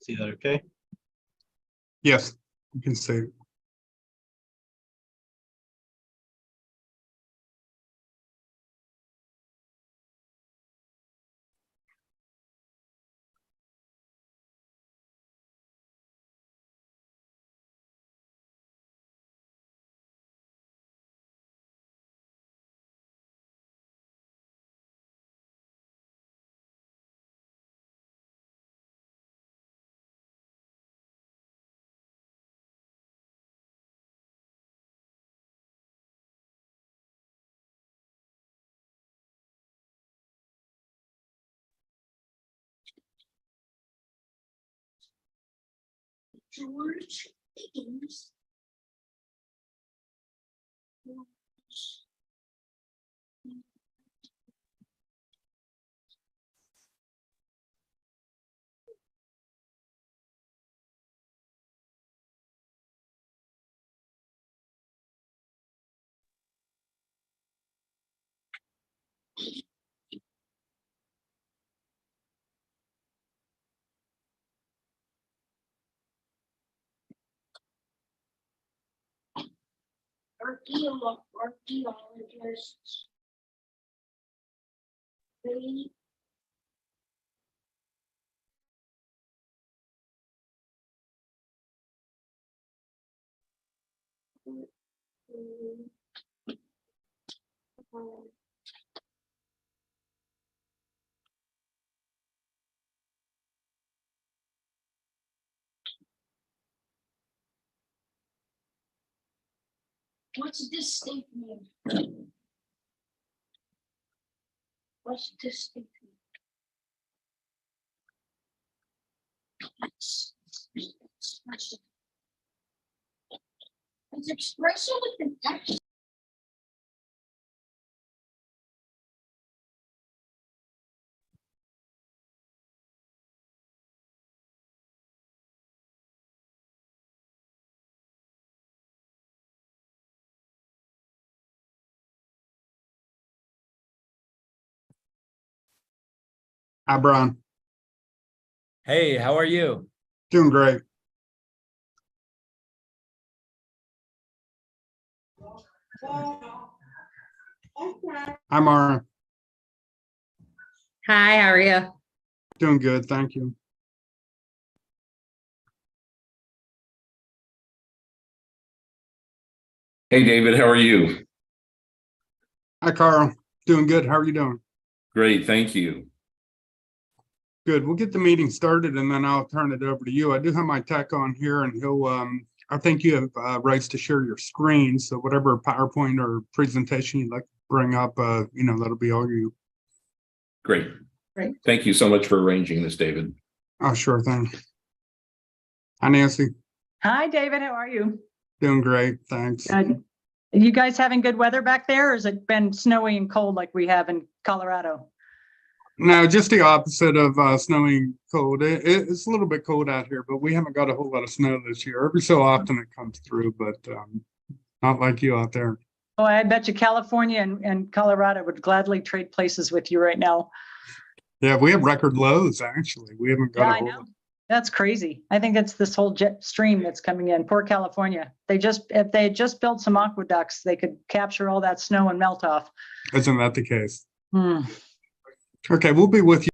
See that okay? Yes, you can see it. George Higgins. Archaeologists. They What's this statement? What's this statement? It's expression with an X. Hi, Brian. Hey, how are you? Doing great. Hi, Mara. Hi, how are you? Doing good, thank you. Hey, David, how are you? Hi, Carl. Doing good. How are you doing? Great, thank you. Good. We'll get the meeting started and then I'll turn it over to you. I do have my tech on here and he'll, I think you have rights to share your screen. So whatever PowerPoint or presentation you'd like to bring up, that'll be all you. Great. Great. Thank you so much for arranging this, David. Oh, sure thing. Hi, Nancy. Hi, David. How are you? Doing great. Thanks. Good. You guys having good weather back there, or has it been snowy and cold like we have in Colorado? No, just the opposite of snowy and cold. It's a little bit cold out here, but we haven't got a whole lot of snow this year. Every so often it comes through, but not like you out there. Oh, I bet you California and Colorado would gladly trade places with you right now. Yeah, we have record lows, actually. We haven't got Yeah, a I whole know. lot. That's crazy. I think it's this whole jet stream that's coming in. Poor California. If they had just built some aqueducts, they could capture all that snow and melt off. Isn't that the case? Hmm. Okay, we'll be with you.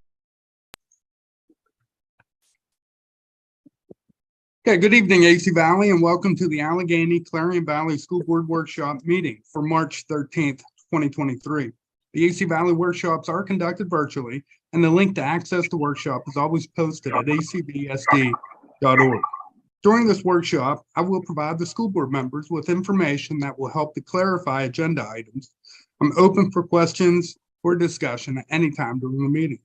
Okay, good evening, AC Valley, and welcome to the Allegheny Clarion Valley School Board Workshop meeting for March 13th, 2023. The AC Valley workshops are conducted virtually, and the link to access the workshop is always posted at acvsd.org. During this workshop, I will provide the school board members with information that will help to clarify agenda items. I'm open for questions or discussion at any time during the meeting.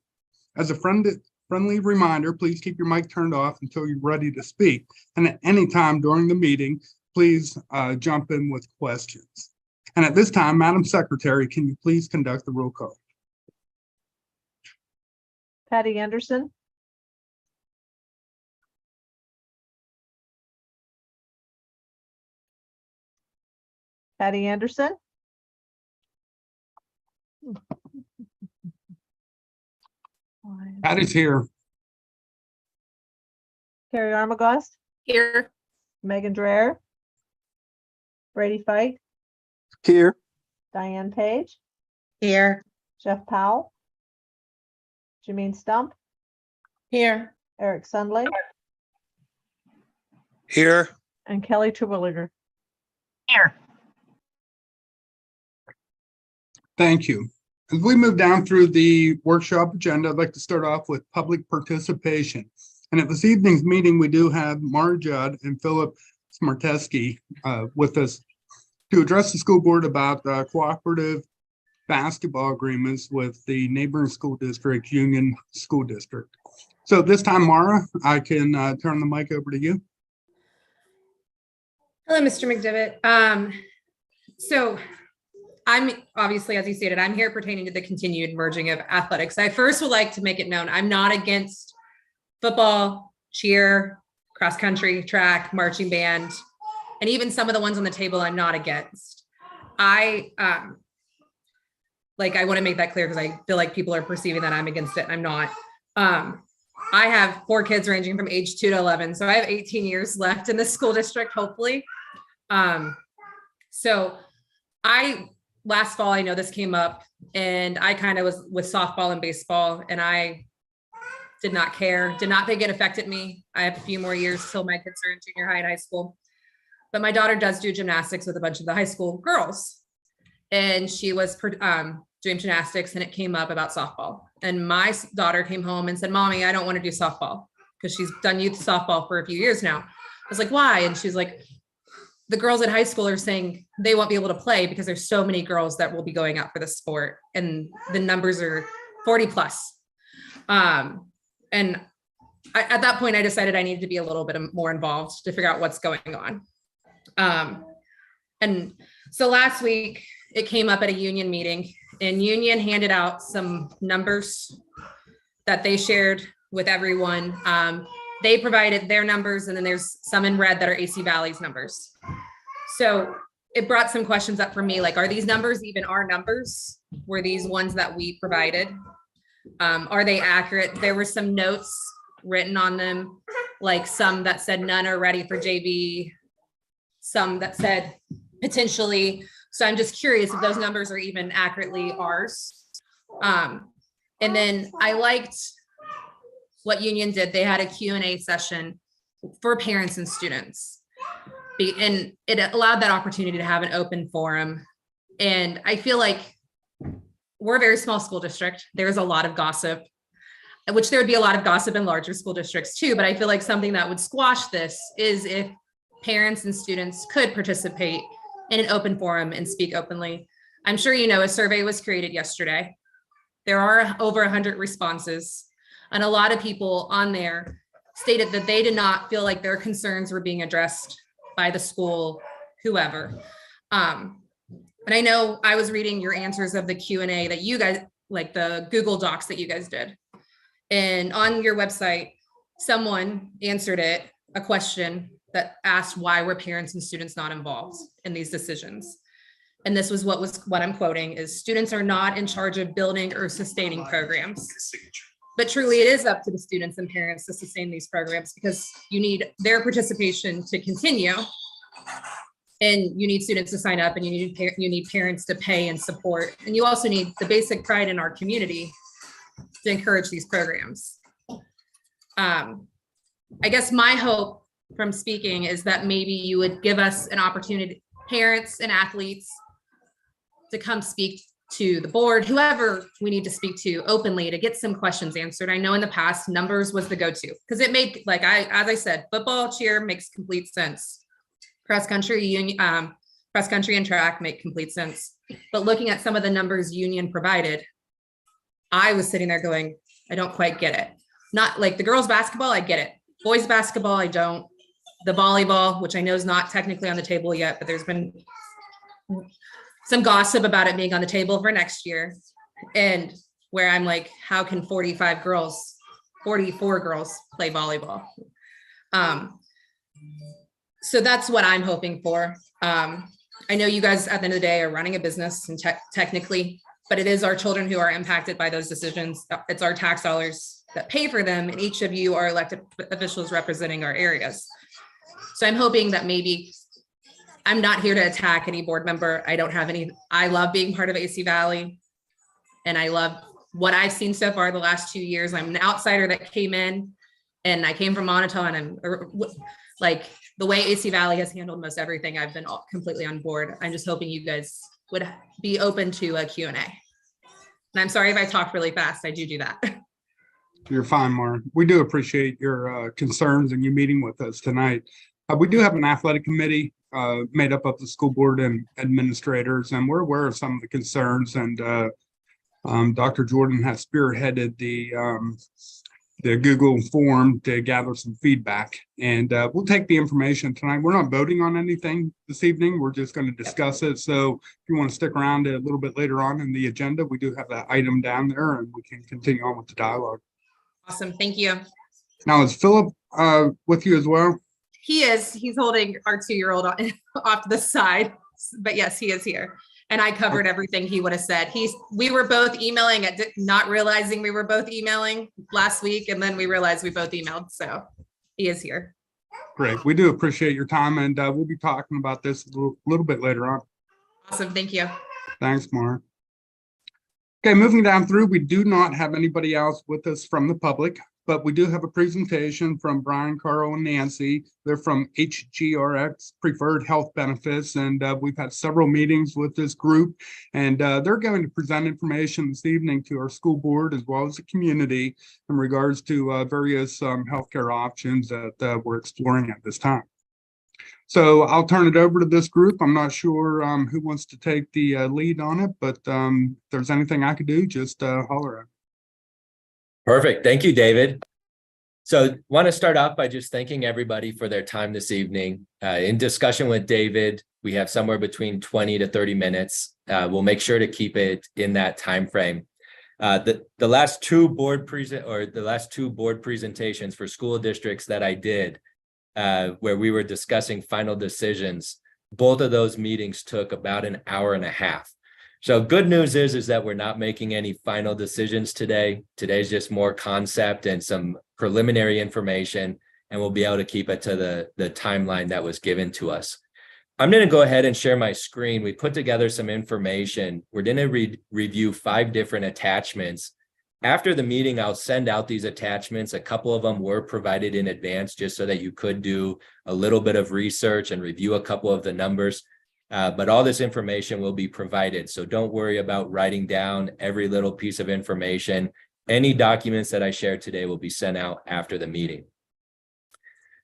As a friendly reminder, please keep your mic turned off until you're ready to speak. And at any time during the meeting, please jump in with questions. And at this time, Madam Secretary, can you please conduct the roll call? Patty Anderson. Patty Anderson. Patty's here. Carrie Armagost, Here. Megan Dreher, Brady Fight, Here. Diane Page, Here. Jeff Powell, Janine Stump, Here. Eric Sundley, Here. and Kelly Terwilliger. Here. Thank you. As we move down through the workshop agenda, I'd like to start off with public participation. And at this evening's meeting, we do have Mara Judd and Philip Smarteski with us to address the school board about cooperative basketball agreements with the neighboring school district, Union School District. So this time, Mara, I can turn the mic over to you. Hello, Mr. McDevitt. So I'm obviously, as you stated, I'm here pertaining to the continued merging of athletics. I first would like to make it known, I'm not against football, cheer, cross country, track, marching band, and even some of the ones on the table I'm not against. I want to make that clear because I feel like people are perceiving that I'm against it and I'm not. I have 4 kids ranging from age 2 to 11. So I have 18 years left in this school district, hopefully. So last fall, I know this came up and I kind of was with softball and baseball and I did not care, did not think it affected me. I have a few more years till my kids are in junior high and high school. But my daughter does do gymnastics with a bunch of the high school girls. And she was doing gymnastics and it came up about softball. And my daughter came home and said, Mommy, I don't want to do softball because she's done youth softball for a few years now. I was like, why? And she's like, the girls at high school are saying they won't be able to play because there's so many girls that will be going out for the sport. And the numbers are 40 plus. At that point, I decided I needed to be a little bit more involved to figure out what's going on. And so last week it came up at a union meeting and union handed out some numbers that they shared with everyone. They provided their numbers and then there's some in red that are AC Valley's numbers. So it brought some questions up for me, like, are these numbers even our numbers? Were these ones that we provided? Are they accurate? There were some notes written on them, like some that said none are ready for JV, some that said potentially. So I'm just curious if those numbers are even accurately ours. And then I liked what Union did. They had a Q&A session for parents and students. And it allowed that opportunity to have an open forum. And I feel like we're a very small school district. There's a lot of gossip, which there would be a lot of gossip in larger school districts too. But I feel like something that would squash this is if parents and students could participate in an open forum and speak openly. I'm sure you know a survey was created yesterday. There are over 100 responses. And a lot of people on there stated that they did not feel like their concerns were being addressed by the school, whoever. And I know I was reading your answers of the Q&A that you guys, like the Google Docs that you guys did. And on your website, someone answered a question that asked why were parents and students not involved in these decisions? And this was what I'm quoting is students are not in charge of building or sustaining programs. But truly it is up to the students and parents to sustain these programs because you need their participation to continue. And you need students to sign up and you need parents to pay and support. And you also need the basic pride in our community to encourage these programs. I guess my hope from speaking is that maybe you would give us an opportunity, parents and athletes, to come speak to the board, whoever we need to speak to openly to get some questions answered. I know in the past numbers was the go-to because it made, like as I said, football, cheer makes complete sense. Cross country and track make complete sense. But looking at some of the numbers union provided, I was sitting there going, I don't quite get it. Not like the girls basketball, I get it. Boys basketball, I don't. The volleyball, which I know is not technically on the table yet, but there's been some gossip about it being on the table for next year. And where I'm like, how can 44 girls play volleyball? So that's what I'm hoping for. I know you guys at the end of the day are running a business and technically, but it is our children who are impacted by those decisions. It's our tax dollars that pay for them, and each of you are elected officials representing our areas. So I'm hoping that maybe I'm not here to attack any board member. I love being part of AC Valley. And I love what I've seen so far the last 2 years. I'm an outsider that came in, and I came from Monotone, and like the way AC Valley has handled most everything, I've been completely on board. I'm just hoping you guys would be open to a Q&A. And I'm sorry if I talked really fast. I do that. You're fine, Mara. We do appreciate your concerns and you meeting with us tonight. We do have an athletic committee made up of the school board and administrators, and we're aware of some of the concerns. And Dr. Jordan has spearheaded the Google form to gather some feedback. And we'll take the information tonight. We're not voting on anything this evening. We're just going to discuss it. So if you want to stick around a little bit later on in the agenda, we do have that item down there, and we can continue on with the dialogue. Awesome. Thank you. Now, is Philip with you as well? He is. He's holding our 2-year-old off to the side. But yes, he is here. And I covered everything he would have said. We were both emailing, not realizing we were both emailing last week. And then we realized we both emailed. So he is here. Great. We do appreciate your time, and we'll be talking about this a little bit later on. Awesome. Thank you. Thanks, Mark. Okay, moving down through, we do not have anybody else with us from the public, but we do have a presentation from Brian, Carl, and Nancy. They're from HGRX Preferred Health Benefits, and we've had several meetings with this group, and they're going to present information this evening to our school board as well as the community in regards to various healthcare options that we're exploring at this time. So I'll turn it over to this group. I'm not sure who wants to take the lead on it, but if there's anything I could do, just holler at me. Perfect. Thank you, David. So want to start off by just thanking everybody for their time this evening. In discussion with David, we have somewhere between 20 to 30 minutes. We'll make sure to keep it in that time frame. The last two board presentations for school districts that I did, where we were discussing final decisions, both of those meetings took about an hour and a half. So good news is that we're not making any final decisions today. Today's just more concept and some preliminary information, and we'll be able to keep it to the timeline that was given to us. I'm going to go ahead and share my screen. We put together some information. We're going to review 5 different attachments. After the meeting, I'll send out these attachments. A couple of them were provided in advance just so that you could do a little bit of research and review a couple of the numbers. But all this information will be provided. So don't worry about writing down every little piece of information. Any documents that I shared today will be sent out after the meeting.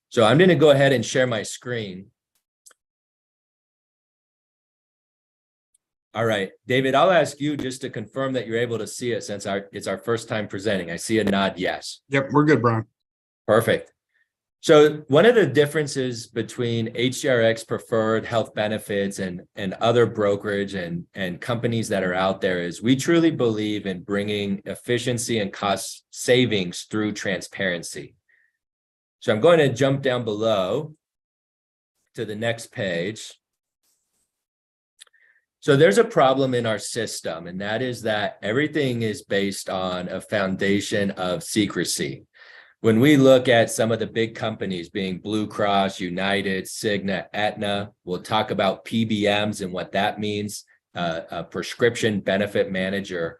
So I'm going to go ahead and share my screen. All right, David, I'll ask you just to confirm that you're able to see it since it's our first time presenting. I see a nod, yes. Yep, we're good, Brian. Perfect. So one of the differences between HGRX Preferred Health Benefits and other brokerage and companies that are out there is we truly believe in bringing efficiency and cost savings through transparency. So I'm going to jump down below to the next page. So there's a problem in our system, and that is that everything is based on a foundation of secrecy. When we look at some of the big companies being Blue Cross, United, Cigna, Aetna, we'll talk about PBMs and what that means, a prescription benefit manager.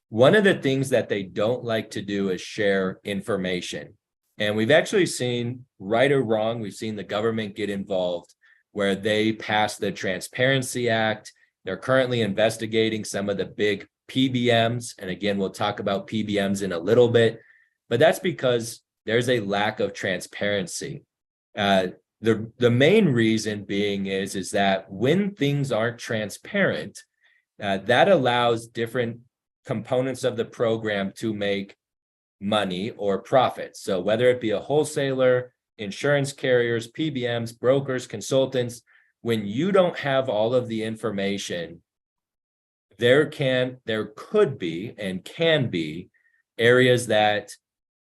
One of the things that they don't like to do is share information. And we've actually seen, right or wrong, we've seen the government get involved where they passed the Transparency Act. They're currently investigating some of the big PBMs. And again, we'll talk about PBMs in a little bit, but that's because there's a lack of transparency. The main reason being is that when things aren't transparent, that allows different components of the program to make money or profit. So whether it be a wholesaler, insurance carriers, PBMs, brokers, consultants, when you don't have all of the information, there could be and can be areas that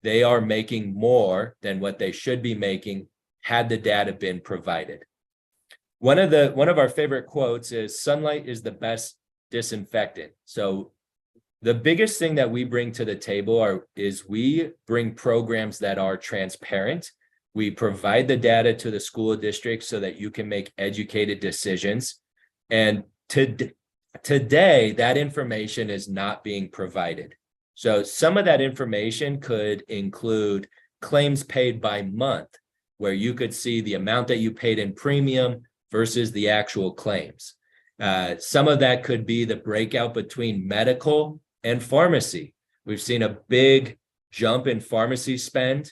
they are making more than what they should be making had the data been provided. One of our favorite quotes is sunlight is the best disinfectant. So The biggest thing that we bring to the table is we bring programs that are transparent. We provide the data to the school district so that you can make educated decisions. And today, that information is not being provided. So some of that information could include claims paid by month, where you could see the amount that you paid in premium versus the actual claims. Some of that could be the breakout between medical and pharmacy. We've seen a big jump in pharmacy spend.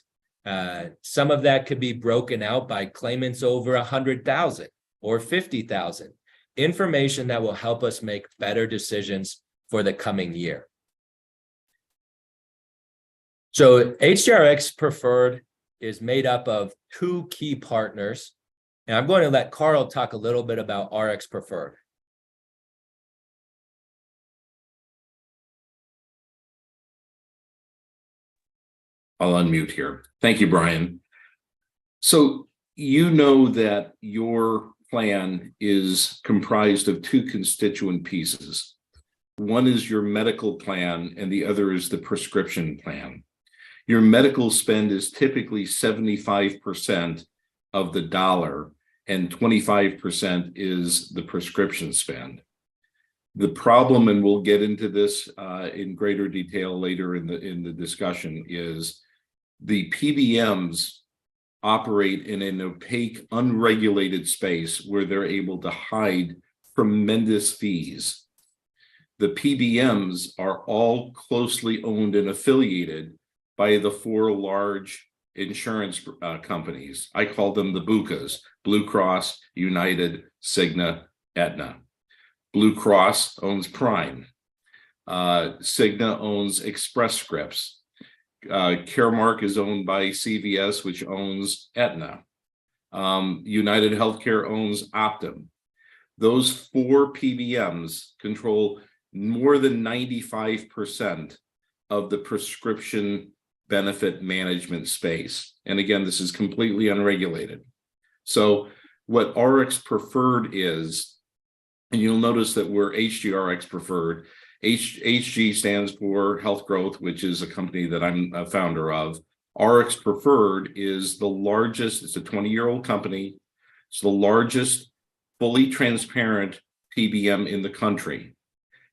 Some of that could be broken out by claimants over 100,000 or 50,000. Information that will help us make better decisions for the coming year. So HGRX Preferred is made up of 2 key partners. And I'm going to let Carl talk a little bit about RX Preferred. I'll unmute here. Thank you, Brian. So you know that your plan is comprised of 2 constituent pieces. One is your medical plan and the other is the prescription plan. Your medical spend is typically 75% of the dollar and 25% is the prescription spend. The problem, and we'll get into this in greater detail later in the discussion, is the PBMs operate in an opaque, unregulated space where they're able to hide tremendous fees. The PBMs are all closely owned and affiliated by the 4 large insurance companies. I call them the BUCAs: Blue Cross, United, Cigna, Aetna. Blue Cross owns Prime. Cigna owns Express Scripts. Caremark is owned by CVS, which owns Aetna. United Healthcare owns Optum. Those 4 PBMs control more than 95% of the prescription benefit management space. And again, this is completely unregulated. So what RX Preferred is, and you'll notice that we're HGRX Preferred. HG stands for Health Growth, which is a company that I'm a founder of. RX Preferred is the largest, it's a 20-year-old company. It's the largest fully transparent PBM in the country.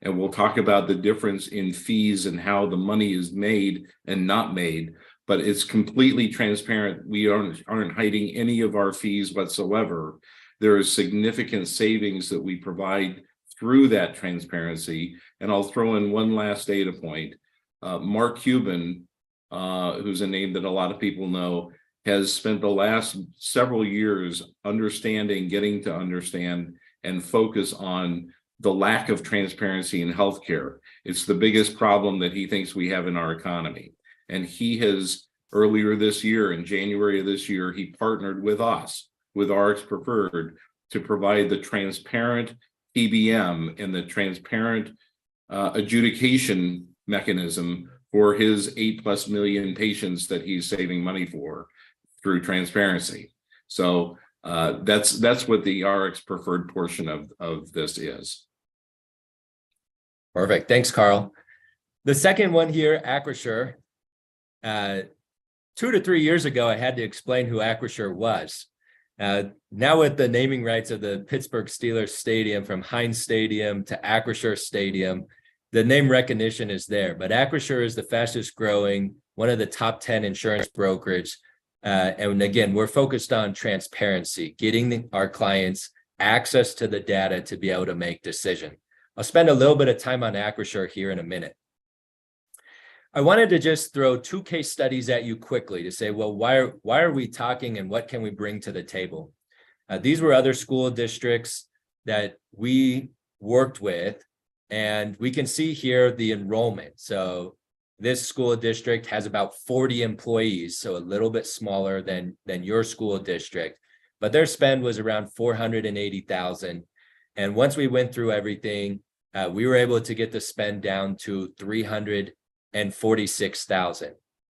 And we'll talk about the difference in fees and how the money is made and not made, but it's completely transparent. We aren't hiding any of our fees whatsoever. There is significant savings that we provide through that transparency. And I'll throw in one last data point. Mark Cuban, who's a name that a lot of people know, has spent the last several years getting to understand and focus on the lack of transparency in healthcare. It's the biggest problem that he thinks we have in our economy. And he has, earlier this year, in January of this year, he partnered with us, with RX Preferred, to provide the transparent PBM and the transparent adjudication mechanism for his 8+ million patients that he's saving money for through transparency. So that's what the RX Preferred portion of this is. Perfect. Thanks, Carl. The second one here, Acrisure. 2 to 3 years ago, I had to explain who Acrisure was. Now with the naming rights of the Pittsburgh Steelers Stadium, from Heinz Stadium to Acrisure Stadium, the name recognition is there. But Acrisure is the fastest growing, one of the top 10 insurance brokerage. And again, we're focused on transparency, getting our clients access to the data to be able to make decisions. I'll spend a little bit of time on Acrisure here in a minute. I wanted to just throw 2 case studies at you quickly to say, well, why are we talking and what can we bring to the table? These were other school districts that we worked with, and we can see here the enrollment. So this school district has about 40 employees, so a little bit smaller than your school district, but their spend was around $480,000. And once we went through everything, we were able to get the spend down to $346,000.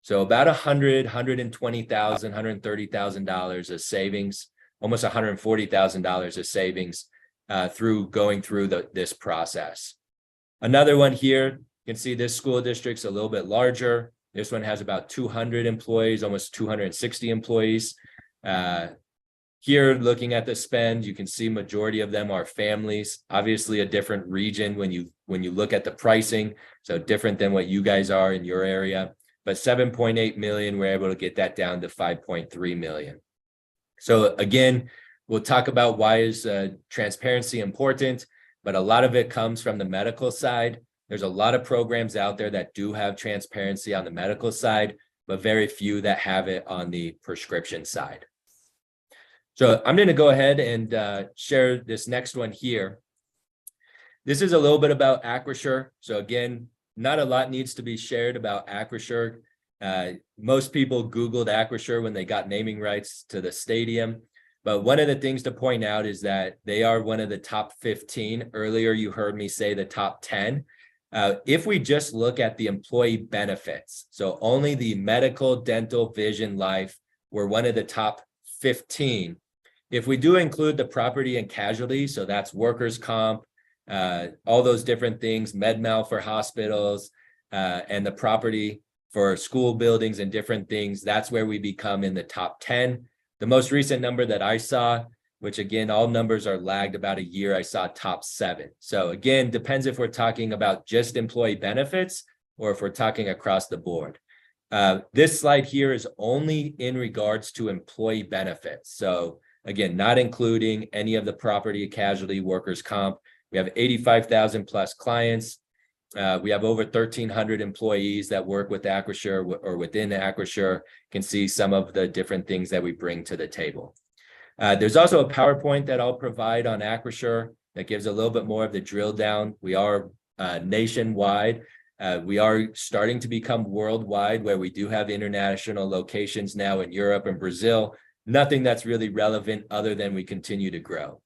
So about $120,000, $130,000 of savings, almost $140,000 of savings through going through this process. Another one here, You can see this school district's a little bit larger. This one has about 200 employees, almost 260 employees. Here, looking at the spend, you can see majority of them are families. Obviously, a different region when you look at the pricing, so different than what you guys are in your area. But 7.8 million, we're able to get that down to 5.3 million. So again, we'll talk about why is transparency important, but a lot of it comes from the medical side. There's a lot of programs out there that do have transparency on the medical side, but very few that have it on the prescription side. So I'm going to go ahead and share this next one here. This is a little bit about Acrisure. So again, not a lot needs to be shared about Acrisure. Most people Googled Acrisure when they got naming rights to the stadium. But one of the things to point out is that they are one of the top 15. Earlier, you heard me say the top 10. If we just look at the employee benefits, so only the medical, dental, vision, life, were one of the top 15. If we do include the property and casualty, so that's workers' comp, all those different things, med mal for hospitals, and the property for school buildings and different things, that's where we become in the top 10. The most recent number that I saw, which again, all numbers are lagged about a year, I saw top 7. So again, depends if we're talking about just employee benefits or if we're talking across the board. This slide here is only in regards to employee benefits. So again, not including any of the property, casualty, workers' comp. We have 85,000 plus clients. We have over 1,300 employees that work with Acrisure or within Acrisure. You can see some of the different things that we bring to the table. There's also a PowerPoint that I'll provide on Acrisure that gives a little bit more of the drill down. We are nationwide. We are starting to become worldwide, where we do have international locations now in Europe and Brazil. Nothing that's really relevant other than we continue to grow.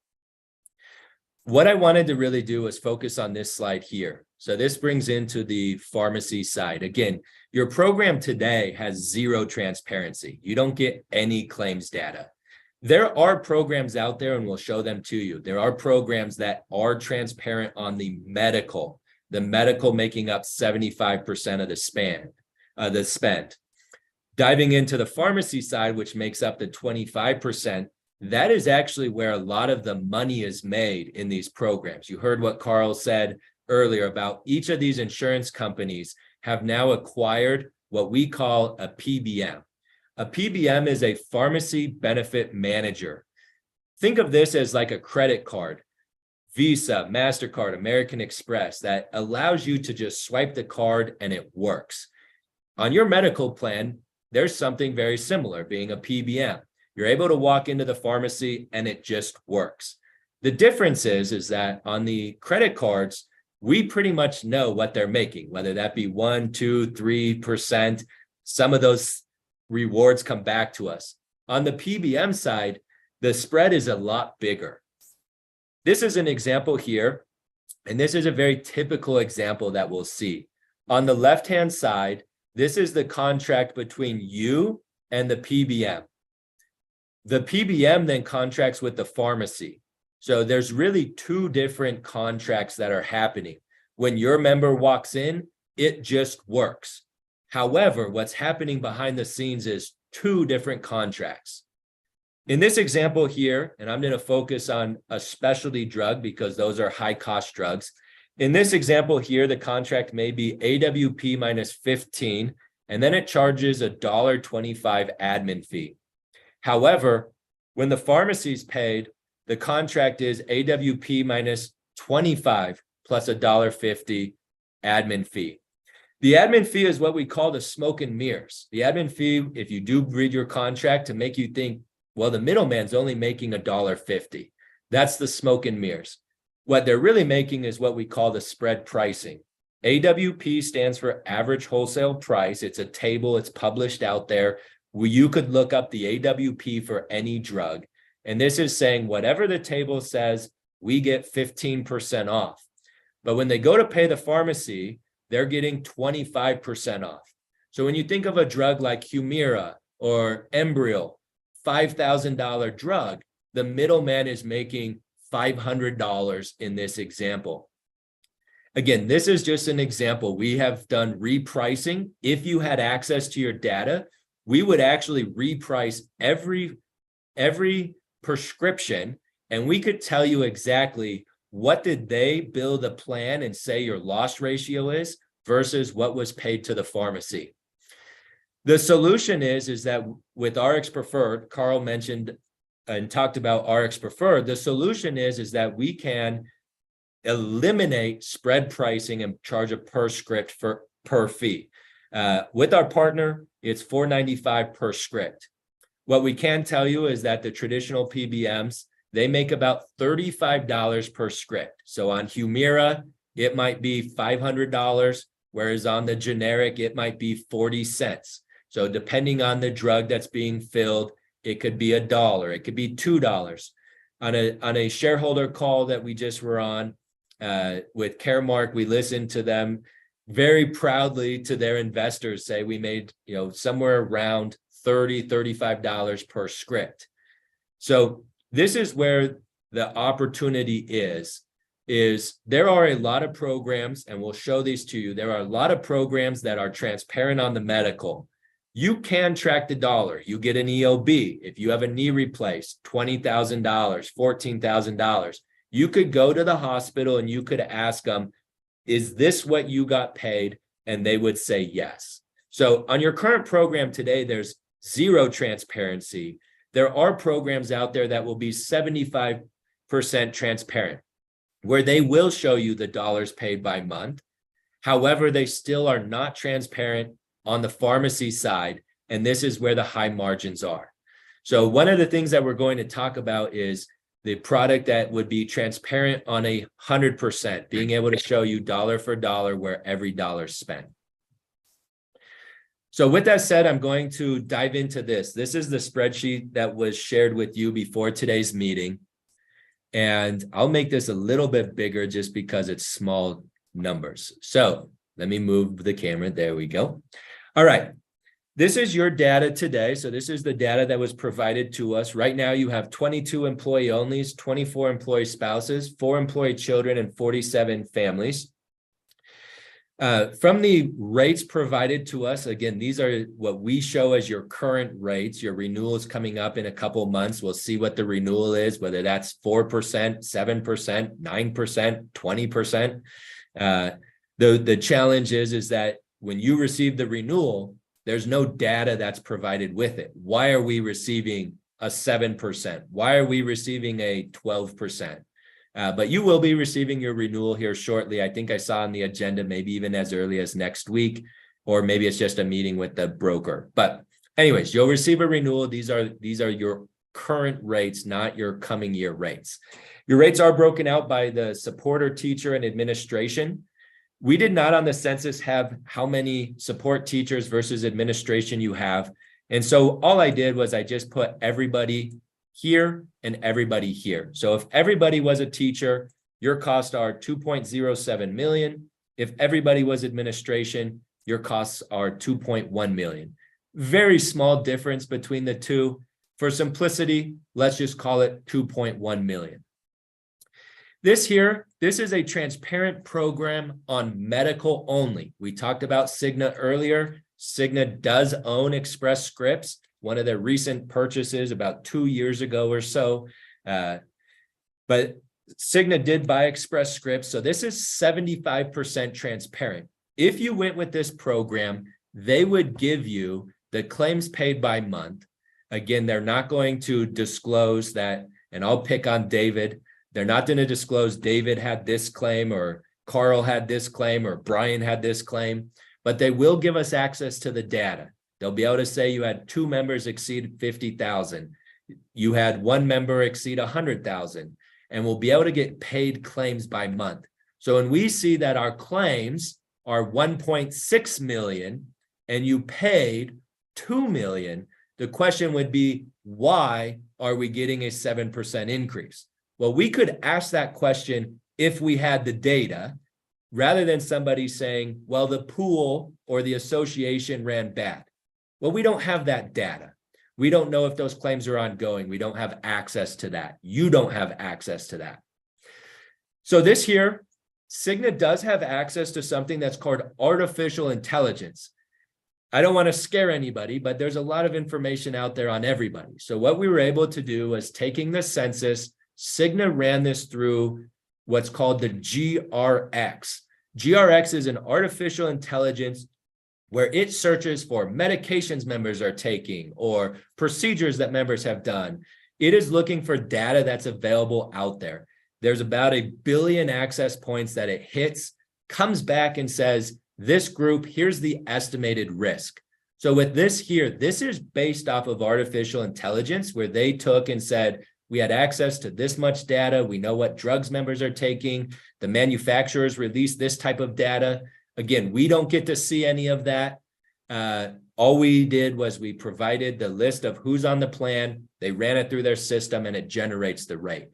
What I wanted to really do was focus on this slide here. So this brings into the pharmacy side. Again, your program today has zero transparency. You don't get any claims data. There are programs out there, and we'll show them to you. There are programs that are transparent on the medical making up 75% of the spend. Diving into the pharmacy side, which makes up the 25%, that is actually where a lot of the money is made in these programs. You heard what Carl said earlier about each of these insurance companies have now acquired what we call a PBM. A PBM is a pharmacy benefit manager. Think of this as like a credit card, Visa, MasterCard, American Express, that allows you to just swipe the card and it works. On your medical plan, there's something very similar, being a PBM. You're able to walk into the pharmacy and it just works. The difference is that on the credit cards, we pretty much know what they're making, whether that be 1%, 2%, 3%. Some of those rewards come back to us. On the PBM side, the spread is a lot bigger. This is an example here, and this is a very typical example that we'll see. On the left-hand side, this is the contract between you and the PBM. The PBM then contracts with the pharmacy. So there's really two different contracts that are happening. When your member walks in, it just works. However, what's happening behind the scenes is two different contracts. In this example here, and I'm going to focus on a specialty drug because those are high cost drugs. In this example here, the contract may be AWP minus 15, and then it charges $1.25 admin fee. However, when the pharmacy is paid, the contract is AWP minus 25 plus $1.50 admin fee. The admin fee is what we call the smoke and mirrors. The admin fee, if you do read your contract, to make you think, well, the middleman's only making $1.50. That's the smoke and mirrors. What they're really making is what we call the spread pricing. AWP stands for average wholesale price. It's a table, it's published out there where you could look up the AWP for any drug. And this is saying whatever the table says, we get 15% off. But when they go to pay the pharmacy, they're getting 25% off. So when you think of a drug like Humira or Enbrel, $5,000 drug, the middleman is making $500 in this example. Again, this is just an example. We have done repricing. If you had access to your data, we would actually reprice every prescription, and we could tell you exactly what did they bill the plan and say your loss ratio is versus what was paid to the pharmacy. The solution is that with RX Preferred, Carl mentioned and talked about RX Preferred, the solution is that we can eliminate spread pricing and charge a per script per fee. With our partner, it's $4.95 per script. What we can tell you is that the traditional PBMs, they make about $35 per script. So on Humira, it might be $500, whereas on the generic, it might be 40 cents. So depending on the drug that's being filled, it could be $1, it could be $2. On a shareholder call that we just were on with Caremark, we listened to them very proudly to their investors say we made, somewhere around $30, $35 per script. So this is where the opportunity is there are a lot of programs, and we'll show these to you. There are a lot of programs that are transparent on the medical. You can track the dollar. You get an EOB. If you have a knee replaced, $20,000, $14,000, you could go to the hospital and you could ask them, is this what you got paid? And they would say yes. So on your current program today, there's zero transparency. There are programs out there that will be 75% transparent, where they will show you the dollars paid by month. However, they still are not transparent on the pharmacy side, and this is where the high margins are. So one of the things that we're going to talk about is the product that would be transparent on 100%, being able to show you dollar for dollar where every dollar is spent. So with that said, I'm going to dive into this. This is the spreadsheet that was shared with you before today's meeting. And I'll make this a little bit bigger just because it's small numbers. So let me move the camera. There we go. All right. This is your data today. So this is the data that was provided to us. Right now, you have 22 employee onlys, 24 employee spouses, 4 employee children, and 47 families. From the rates provided to us, again, these are what we show as your current rates. Your renewal is coming up in a couple of months. We'll see what the renewal is, whether that's 4%, 7%, 9%, 20%. The challenge is that when you receive the renewal, there's no data that's provided with it. Why are we receiving a 7%? Why are we receiving a 12%? But you will be receiving your renewal here shortly. I think I saw on the agenda, maybe even as early as next week, or maybe it's just a meeting with the broker. But anyways, you'll receive a renewal. These are your current rates, not your coming year rates. Your rates are broken out by the supporter, teacher, and administration. We did not on the census have how many support teachers versus administration you have. And so all I did was I just put everybody here and everybody here. So if everybody was a teacher, your costs are 2.07 million. If everybody was administration, your costs are 2.1 million. Very small difference between the two. For simplicity, let's just call it 2.1 million. This is a transparent program on medical only. We talked about Cigna earlier. Cigna does own Express Scripts, one of their recent purchases about 2 years ago or so. But Cigna did buy Express Scripts, so this is 75% transparent. If you went with this program, they would give you the claims paid by month. Again, they're not going to disclose that, and I'll pick on David. They're not going to disclose David had this claim or Carl had this claim or Brian had this claim, but they will give us access to the data. They'll be able to say you had 2 members exceed 50,000. You had 1 member exceed 100,000, and we'll be able to get paid claims by month. So when we see that our claims are 1.6 million and you paid 2 million, the question would be, why are we getting a 7% increase? Well, we could ask that question if we had the data, rather than somebody saying, well, the pool or the association ran bad. Well, we don't have that data. We don't know if those claims are ongoing. We don't have access to that. You don't have access to that. So this here Cigna does have access to something that's called artificial intelligence. I don't want to scare anybody, but there's a lot of information out there on everybody. So what we were able to do was taking the census, Cigna ran this through what's called the GRX. GRX is an artificial intelligence where it searches for medications members are taking or procedures that members have done. It is looking for data that's available out there. There's about 1 billion access points that it hits, comes back and says, this group, here's the estimated risk. So with this here, this is based off of artificial intelligence where they took and said, we had access to this much data. We know what drugs members are taking. The manufacturers release this type of data. Again, we don't get to see any of that. All we did was we provided the list of who's on the plan. They ran it through their system and it generates the rate.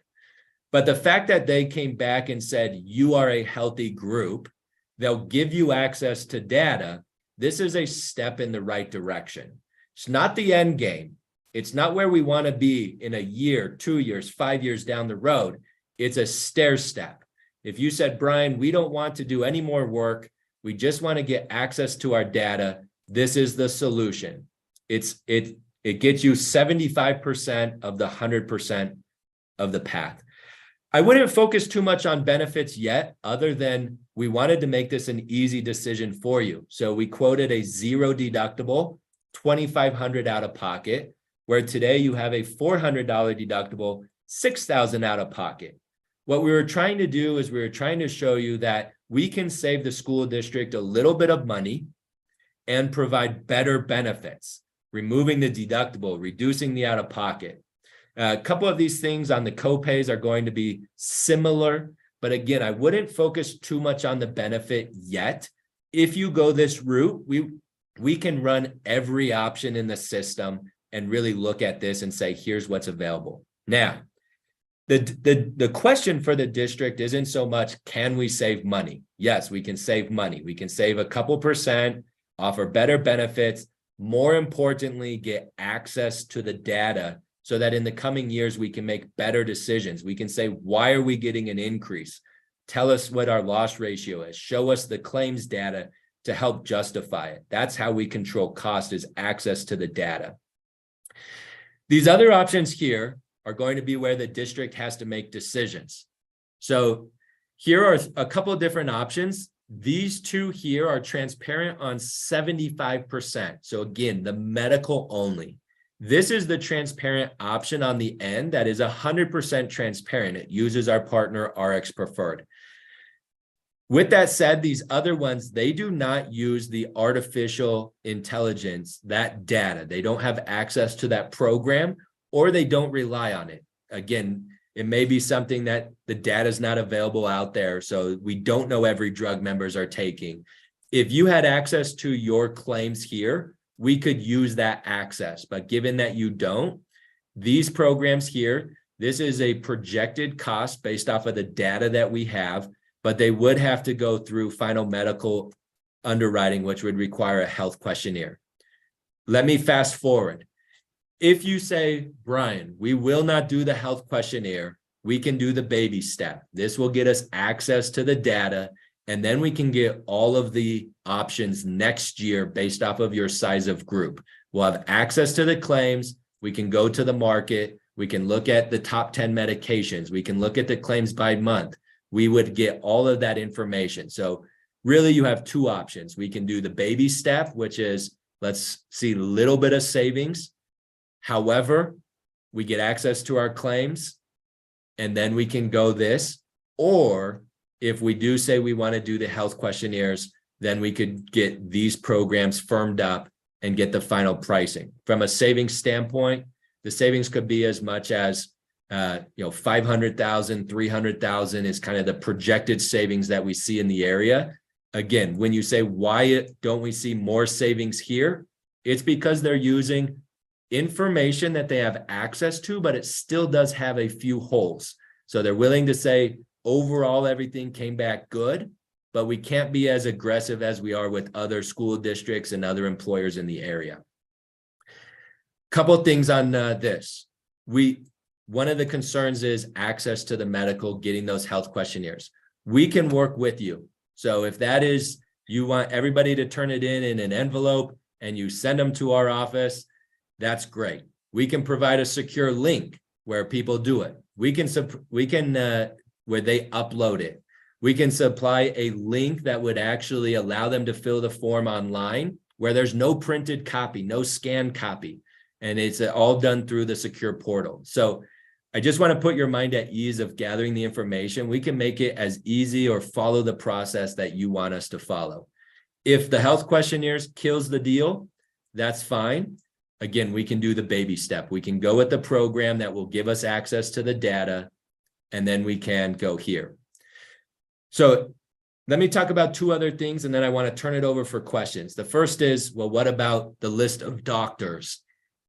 But the fact that they came back and said, you are a healthy group, they'll give you access to data. This is a step in the right direction. It's not the end game. It's not where we want to be in a year, 2 years, 5 years down the road. It's a stair step. If you said, Brian, we don't want to do any more work, we just want to get access to our data, this is the solution. It gets you 75% of the 100% of the path. I wouldn't focus too much on benefits yet, other than we wanted to make this an easy decision for you. So we quoted a 0 deductible, $2,500 out of pocket, where today you have a $400 deductible, $6,000 out of pocket. What we were trying to do is we were trying to show you that we can save the school district a little bit of money and provide better benefits, removing the deductible, reducing the out of pocket. A couple of these things on the copays are going to be similar, but again, I wouldn't focus too much on the benefit yet. If you go this route, we can run every option in the system and really look at this and say, here's what's available. Now, the question for the district isn't so much, can we save money? Yes, we can save money. We can save a couple percent, offer better benefits, more importantly, get access to the data so that in the coming years, we can make better decisions. We can say, why are we getting an increase? Tell us what our loss ratio is. Show us the claims data to help justify it. That's how we control cost, is access to the data. These other options here are going to be where the district has to make decisions. So here are a couple of different options. These two here are transparent on 75%. So again, the medical only. This is the transparent option on the end that is 100% transparent. It uses our partner RX Preferred. With that said, these other ones, they do not use the artificial intelligence, that data. They don't have access to that program, or they don't rely on it. Again, it may be something that the data is not available out there, so we don't know every drug members are taking. If you had access to your claims here, we could use that access, but given that you don't, these programs here, this is a projected cost based off of the data that we have, but they would have to go through final medical underwriting, which would require a health questionnaire. Let me fast forward. If you say, Brian, we will not do the health questionnaire, we can do the baby step. This will get us access to the data, and then we can get all of the options next year based off of your size of group. We'll have access to the claims. We can go to the market. We can look at the top 10 medications. We can look at the claims by month. We would get all of that information. So really you have two options. We can do the baby step, which is, let's see a little bit of savings. However, we get access to our claims, and then we can go this. Or if we do say we want to do the health questionnaires, then we could get these programs firmed up and get the final pricing. From a savings standpoint, the savings could be as much as $500,000, $300,000 is kind of the projected savings that we see in the area. Again, when you say, why don't we see more savings here? It's because they're using information that they have access to, but it still does have a few holes. So they're willing to say, overall, everything came back good, but we can't be as aggressive as we are with other school districts and other employers in the area. Couple of things on this. One of the concerns is access to the medical, getting those health questionnaires. we can work with you. So if that is, you want everybody to turn it in an envelope and you send them to our office, that's great. We can provide a secure link where people do it. We can where they upload it. We can supply a link that would actually allow them to fill the form online where there's no printed copy, no scanned copy, and it's all done through the secure portal. So I just want to put your mind at ease of gathering the information. We can make it as easy or follow the process that you want us to follow. If the health questionnaires kills the deal, that's fine. Again, we can do the baby step. We can go with the program that will give us access to the data, and then we can go here. So let me talk about two other things, and then I want to turn it over for questions. The first is, well, what about the list of doctors?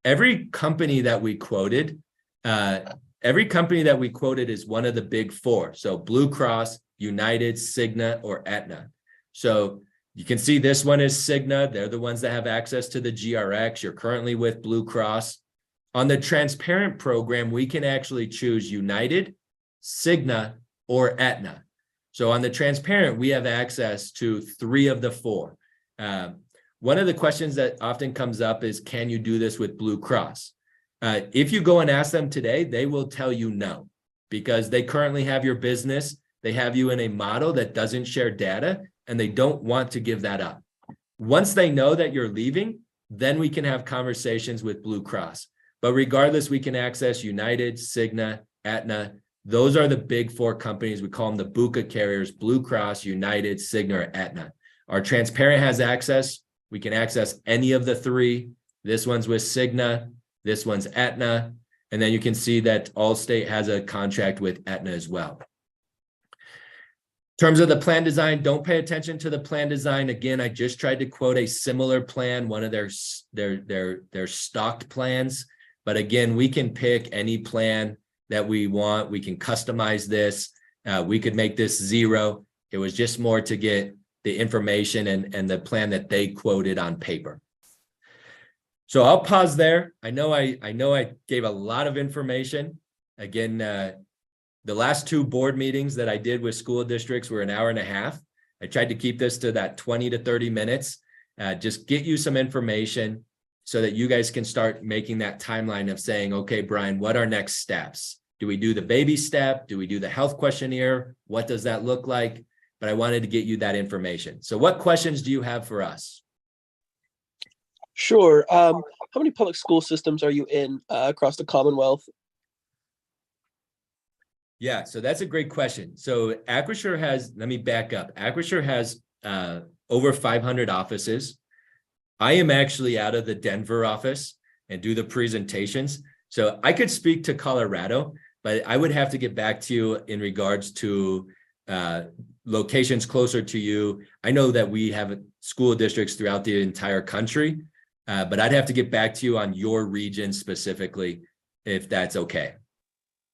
Every company that we quoted is one of the big four. So Blue Cross, United, Cigna, or Aetna. So you can see this one is Cigna. They're the ones that have access to the GRX. You're currently with Blue Cross. On the transparent program, we can actually choose United, Cigna, or Aetna. So on the transparent, we have access to 3 of the 4. One of the questions that often comes up is, can you do this with Blue Cross? If you go and ask them today, they will tell you no, because they currently have your business. They have you in a model that doesn't share data, and they don't want to give that up. Once they know that you're leaving, then we can have conversations with Blue Cross. But regardless, we can access United, Cigna, Aetna. Those are the big 4 companies. We call them the BUCA carriers: Blue Cross, United, Cigna, or Aetna. Our transparent has access. We can access any of the 3. This one's with Cigna. This one's Aetna. And then you can see that Allstate has a contract with Aetna as well. In terms of the plan design, don't pay attention to the plan design. Again, I just tried to quote a similar plan, one of their stocked plans. But again, we can pick any plan that we want. We can customize this. We could make this 0. It was just more to get the information and the plan that they quoted on paper. So I'll pause there. I know I gave a lot of information. Again, the last 2 board meetings that I did with school districts were an hour and a half. I tried to keep this to that 20 to 30 minutes, just get you some information so that you guys can start making that timeline of saying, okay, Brian, what are next steps? Do we do the baby step? Do we do the health questionnaire? What does that look like? But I wanted to get you that information. So what questions do you have for us? Sure. How many public school systems are you in across the Commonwealth? Yeah, so that's a great question. So Acrisure has, let me back up. Acrisure has over 500 offices. I am actually out of the Denver office and do the presentations. So I could speak to Colorado, but I would have to get back to you in regards to locations closer to you. I know that we have school districts throughout the entire country, but I'd have to get back to you on your region specifically, if that's okay.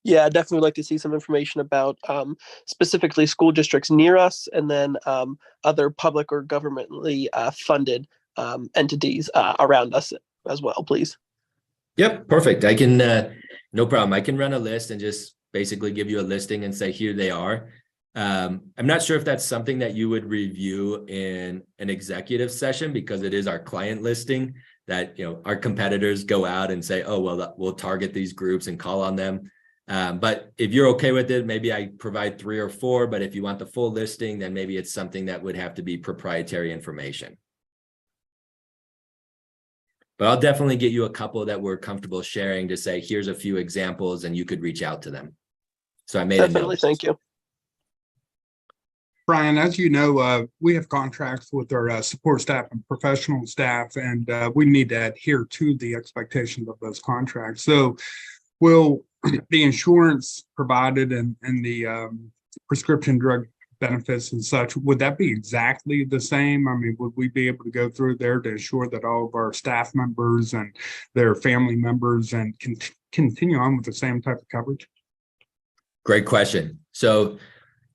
Yeah, I'd definitely like to see some information about specifically school districts near us, and then other public or governmentally funded entities around us as well, please. Yep, perfect. I can, no problem. I can run a list and just basically give you a listing and say, here they are. I'm not sure if that's something that you would review in an executive session, because it is our client listing that, you know, our competitors go out and say, oh, well, we'll target these groups and call on them. But if you're okay with it, maybe I provide 3 or 4, but if you want the full listing, then maybe it's something that would have to be proprietary information. But I'll definitely get you a couple that we're comfortable sharing to say, here's a few examples and you could reach out to them. So I made Definitely, a note. thank you. Brian, as you know, we have contracts with our support staff and professional staff, and we need to adhere to the expectations of those contracts. So will the insurance provided and the prescription drug benefits and such, would that be exactly the same? I mean, would we be able to go through there to ensure that all of our staff members and their family members and continue on with the same type of coverage? Great question. So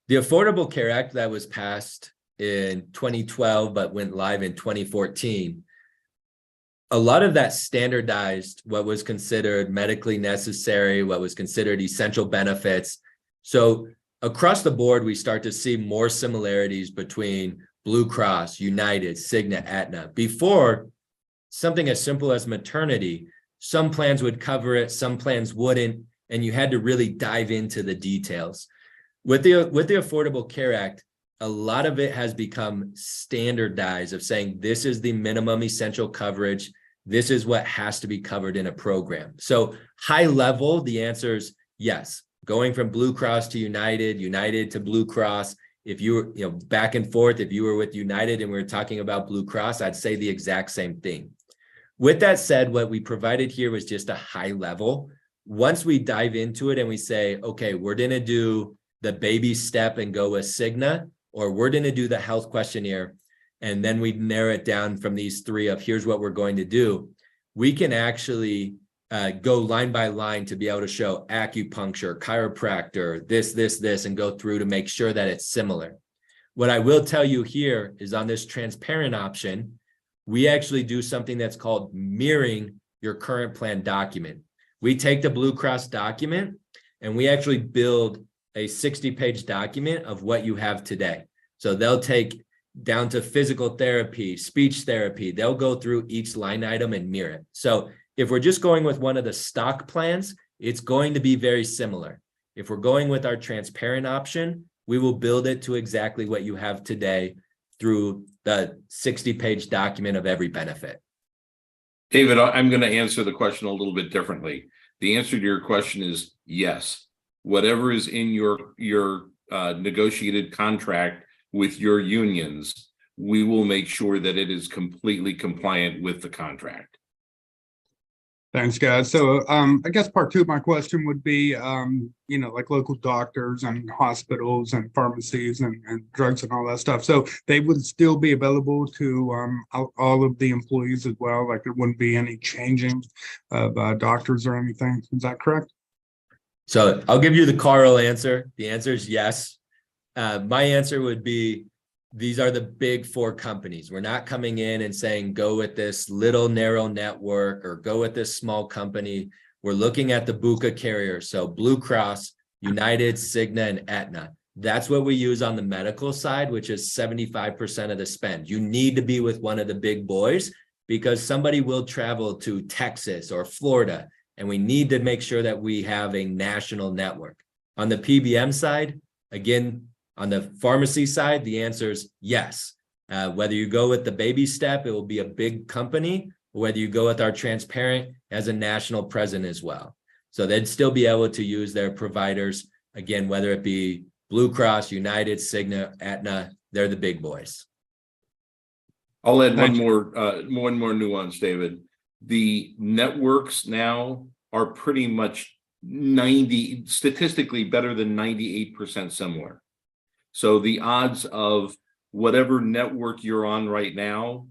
the Affordable Care Act that was passed in 2012, but went live in 2014, a lot of that standardized what was considered medically necessary, what was considered essential benefits. So across the board, we start to see more similarities between Blue Cross, United, Cigna, Aetna. Before, something as simple as maternity, some plans would cover it, some plans wouldn't, and you had to really dive into the details. With the Affordable Care Act, a lot of it has become standardized of saying this is the minimum essential coverage. This is what has to be covered in a program. So high level, the answer is yes. Going from Blue Cross to United, United to Blue Cross. If you were, back and forth, if you were with United and we were talking about Blue Cross, I'd say the exact same thing. With that said, what we provided here was just a high level. Once we dive into it and we say, okay, we're going to do the baby step and go with Cigna, or we're going to do the health questionnaire, and then we narrow it down from these three of here's what we're going to do, we can actually go line by line to be able to show acupuncture, chiropractor, this, and go through to make sure that it's similar. What I will tell you here is on this transparent option, we actually do something that's called mirroring your current plan document. We take the Blue Cross document and we actually build a 60-page document of what you have today. So they'll take down to physical therapy, speech therapy. They'll go through each line item and mirror it. So if we're just going with one of the stock plans, it's going to be very similar. If we're going with our transparent option, we will build it to exactly what you have today through the 60-page document of every benefit. David, I'm going to answer the question a little bit differently. The answer to your question is yes. Whatever is in your negotiated contract with your unions, we will make sure that it is completely compliant with the contract. Thanks, guys. So I guess part two of my question would be, like local doctors and hospitals and pharmacies and drugs and all that stuff. So they would still be available to all of the employees as well. Like there wouldn't be any changing of doctors or anything. Is that correct? So I'll give you the Carl answer. The answer is yes. My answer would be, these are the big four companies. We're not coming in and saying, go with this little narrow network or go with this small company. We're looking at the BUCA carriers. So Blue Cross, United, Cigna, and Aetna. That's what we use on the medical side, which is 75% of the spend. You need to be with one of the big boys because somebody will travel to Texas or Florida, and we need to make sure that we have a national network. On the PBM side, again, on the pharmacy side, the answer is yes. Whether you go with the baby step, it will be a big company, or whether you go with our transparent as a national presence as well. So they'd still be able to use their providers, again, whether it be Blue Cross, United, Cigna, Aetna, they're the big boys. I'll add one more nuance, David. The networks now are pretty much statistically better than 98% similar. So the odds of whatever network you're on right now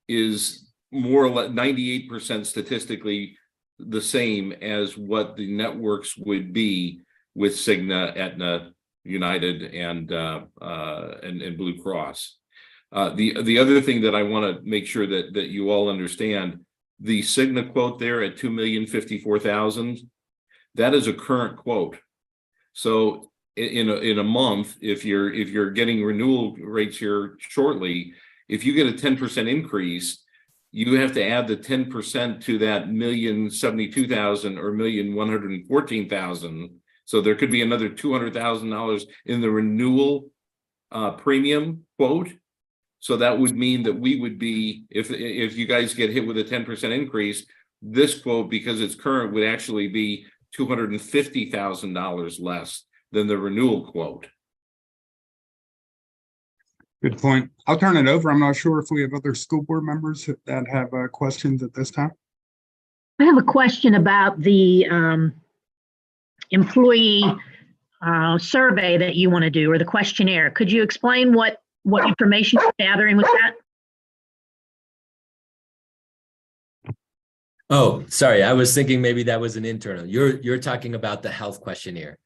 is more or less 98% statistically the same as what the networks would be with Cigna, Aetna, United, and Blue Cross. The other thing that I want to make sure that you all understand, the Cigna quote there at $2,054,000, that is a current quote. So in a month, if you're getting renewal rates here shortly, if you get a 10% increase, you have to add the 10% to that $1,072,000 or $1,114,000. So there could be another $200,000 in the renewal premium quote. So that would mean that we would be, if you guys get hit with a 10% increase, this quote, because it's current, would actually be $250,000 less than the renewal quote. Good point. I'll turn it over. I'm not sure if we have other school board members that have questions at this time. I have a question about the employee survey that you want to do, or the questionnaire. Could you explain what information you're gathering with that? Oh, sorry. I was thinking maybe that was an internal. You're talking about the health questionnaire.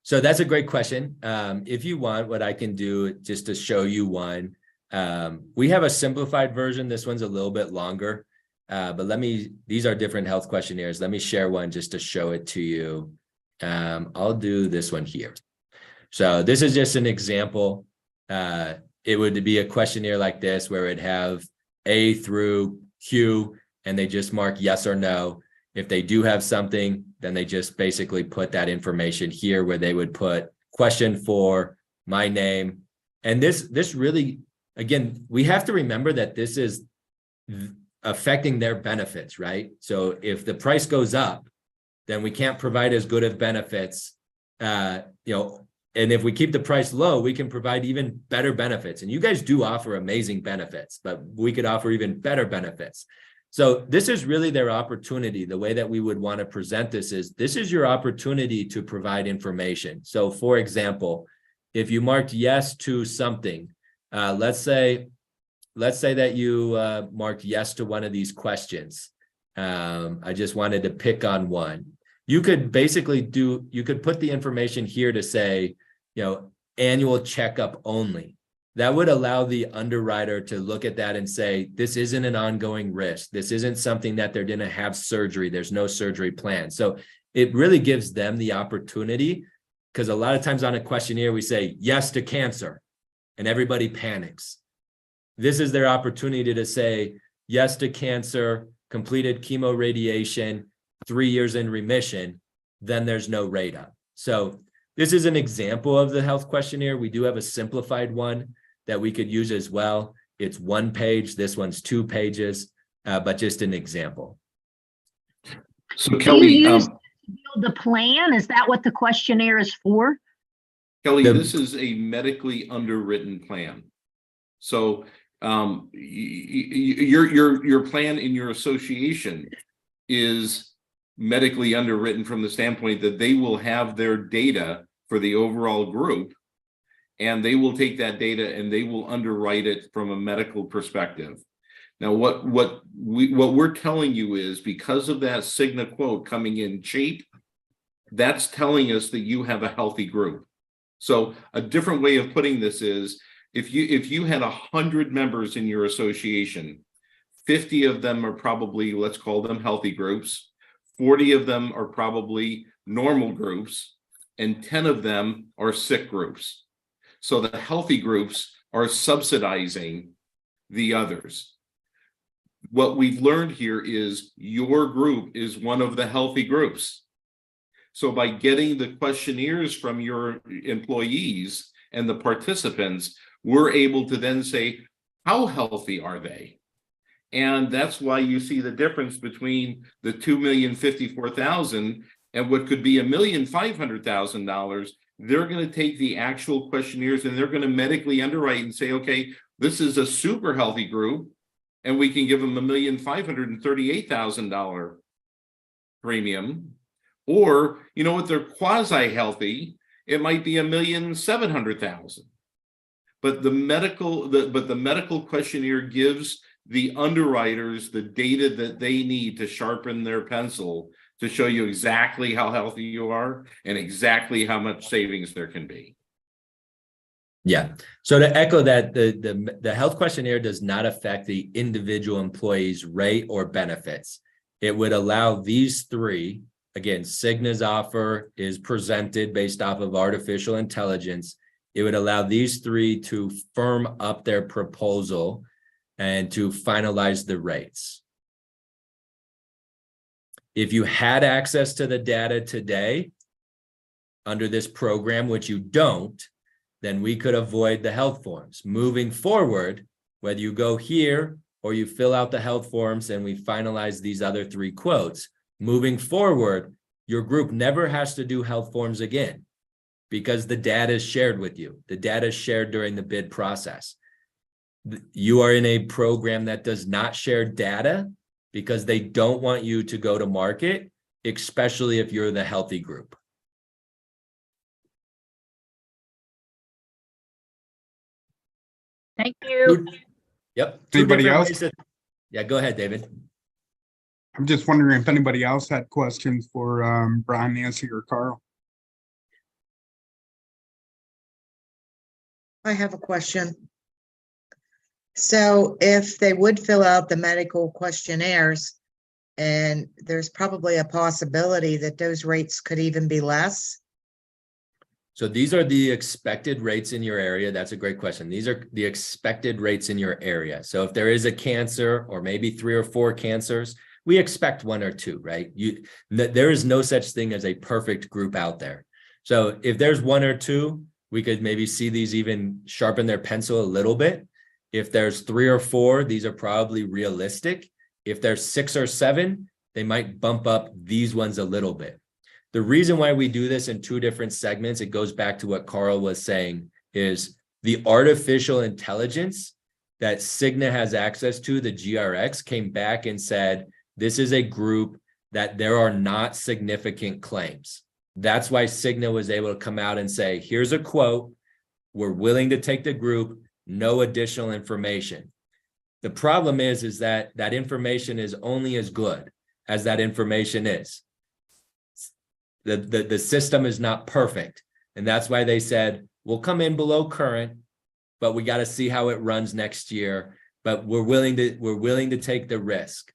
So that's a great question. If you want, what I can do just to show you one, we have a simplified version. This one's a little bit longer, but these are different health questionnaires. Let me share one just to show it to you. I'll do this one here. So this is just an example. It would be a questionnaire like this where it'd have A through Q and they just mark yes or no. If they do have something, then they just basically put that information here where they would put question for my name. And this really, again, we have to remember that this is affecting their benefits, right? So if the price goes up, then we can't provide as good of benefits, and if we keep the price low, we can provide even better benefits. And you guys do offer amazing benefits, but we could offer even better benefits. So this is really their opportunity. The way that we would want to present this is your opportunity to provide information. So for example, if you marked yes to something, let's say that you marked yes to one of these questions. I just wanted to pick on one. You could basically you could put the information here to say, annual checkup only. That would allow the underwriter to look at that and say, this isn't an ongoing risk. This isn't something that they're going to have surgery. There's no surgery plan. So it really gives them the opportunity, because a lot of times on a questionnaire, we say yes to cancer and everybody panics. This is their opportunity to say yes to cancer, completed chemo radiation, 3 years in remission, then there's no rate up. So this is an example of the health questionnaire. We do have a simplified one that we could use as well. It's 1 page. This one's 2 pages, but just an example. So Do you Kelly, use the plan? Is that what the questionnaire is for? Kelly, this is a medically underwritten plan. So your plan in your association is medically underwritten from the standpoint that they will have their data for the overall group, and they will take that data and they will underwrite it from a medical perspective. Now, what we're telling you is, because of that Cigna quote coming in cheap, that's telling us that you have a healthy group. So a different way of putting this is, if you had 100 members in your association, 50 of them are probably, let's call them healthy groups, 40 of them are probably normal groups, and 10 of them are sick groups. So the healthy groups are subsidizing the others. What we've learned here is your group is one of the healthy groups. So by getting the questionnaires from your employees and the participants, we're able to then say, how healthy are they? And that's why you see the difference between the $2,054,000 and what could be $1,500,000. They're going to take the actual questionnaires and they're going to medically underwrite and say, okay, this is a super healthy group, and we can give them $1,538,000 premium. Or, you know what, they're quasi-healthy, it might be $1,700,000. But the medical questionnaire gives the underwriters the data that they need to sharpen their pencil to show you exactly how healthy you are and exactly how much savings there can be. Yeah. So to echo that, the health questionnaire does not affect the individual employee's rate or benefits. It would allow these three, again, Cigna's offer is presented based off of artificial intelligence. It would allow these three to firm up their proposal and to finalize the rates. If you had access to the data today under this program, which you don't, then we could avoid the health forms. Moving forward, whether you go here or you fill out the health forms and we finalize these other 3 quotes, moving forward, your group never has to do health forms again because the data is shared with you. The data is shared during the bid process. You are in a program that does not share data because they don't want you to go to market, especially if you're the healthy group. Thank you. Yep. Anybody else? Yeah, go ahead, David. I'm just wondering if anybody else had questions for Brian, Nancy, or Carl. I have a question. So if they would fill out the medical questionnaires, and there's probably a possibility that those rates could even be less. So these are the expected rates in your area. That's a great question. These are the expected rates in your area. So if there is a cancer or maybe 3 or 4 cancers, we expect 1 or 2, right? There is no such thing as a perfect group out there. So if there's 1 or 2, we could maybe see these even sharpen their pencil a little bit. If there's 3 or 4, these are probably realistic. If there's 6 or 7, they might bump up these ones a little bit. The reason why we do this in 2 different segments, it goes back to what Carl was saying, is the artificial intelligence that Cigna has access to, the GRX, came back and said, this is a group that there are not significant claims. That's why Cigna was able to come out and say, here's a quote, we're willing to take the group, no additional information. The problem is that that information is only as good as that information is. The system is not perfect. And that's why they said, we'll come in below current, but we got to see how it runs next year. But we're willing to take the risk.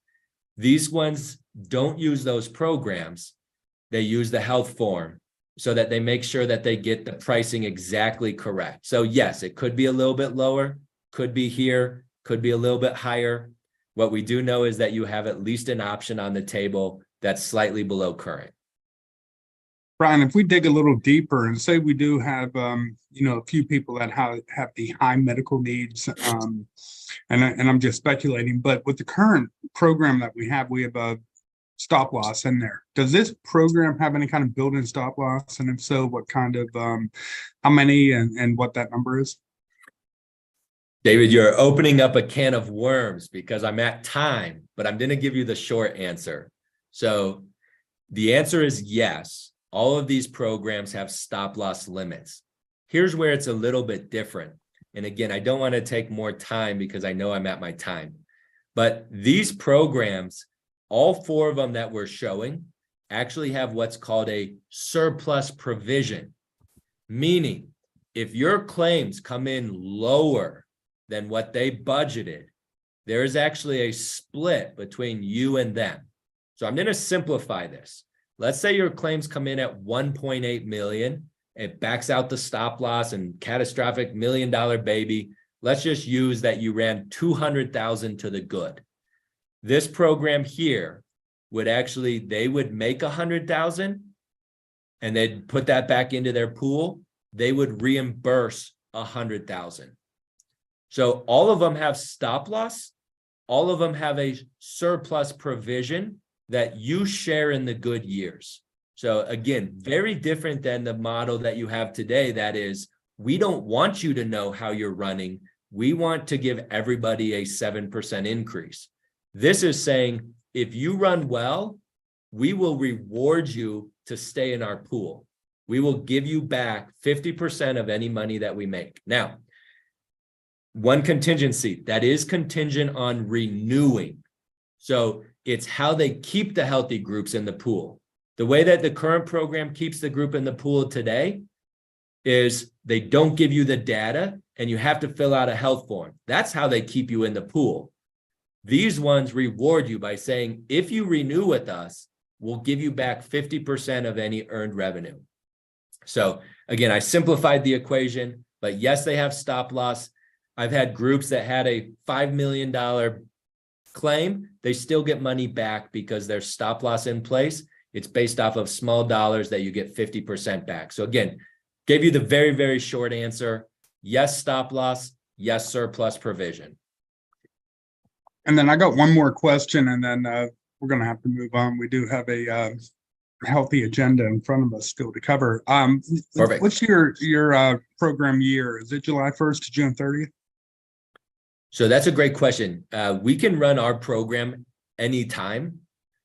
These ones don't use those programs. They use the health form so that they make sure that they get the pricing exactly correct. So yes, it could be a little bit lower, could be here, could be a little bit higher. What we do know is that you have at least an option on the table that's slightly below current. Brian, if we dig a little deeper and say we do have, a few people that have the high medical needs, and I'm just speculating, but with the current program that we have a stop loss in there. Does this program have any kind of built-in stop loss? And if so, what kind of, how many and what that number is? David, you're opening up a can of worms because I'm at time, but I'm going to give you the short answer. So the answer is yes. All of these programs have stop loss limits. Here's where it's a little bit different. And again, I don't want to take more time because I know I'm at my time. But these programs, all 4 of them that we're showing, actually have what's called a surplus provision. Meaning, if your claims come in lower than what they budgeted, there is actually a split between you and them. So I'm going to simplify this. Let's say your claims come in at 1.8 million. It backs out the stop loss and catastrophic $1 million baby. Let's just use that you ran 200,000 to the good. This program here would actually, they would make 100,000 and they'd put that back into their pool. They would reimburse 100,000. So all of them have stop loss. All of them have a surplus provision that you share in the good years. So again, very different than the model that you have today. That is, we don't want you to know how you're running. We want to give everybody a 7% increase. This is saying, if you run well, we will reward you to stay in our pool. We will give you back 50% of any money that we make. Now, one contingency that is contingent on renewing. So it's how they keep the healthy groups in the pool. The way that the current program keeps the group in the pool today is they don't give you the data and you have to fill out a health form. That's how they keep you in the pool. These ones reward you by saying, if you renew with us, we'll give you back 50% of any earned revenue. So again, I simplified the equation, but yes, they have stop loss. I've had groups that had a $5 million claim, they still get money back because there's stop loss in place. It's based off of small dollars that you get 50% back. So again, gave you the very, very short answer. Yes, stop loss. Yes, surplus provision. And then I got one more question, and then we're going to have to move on. We do have a healthy agenda in front of us still to cover. Perfect. What's your program year? Is it July 1st to June 30th? So that's a great question. We can run our program anytime.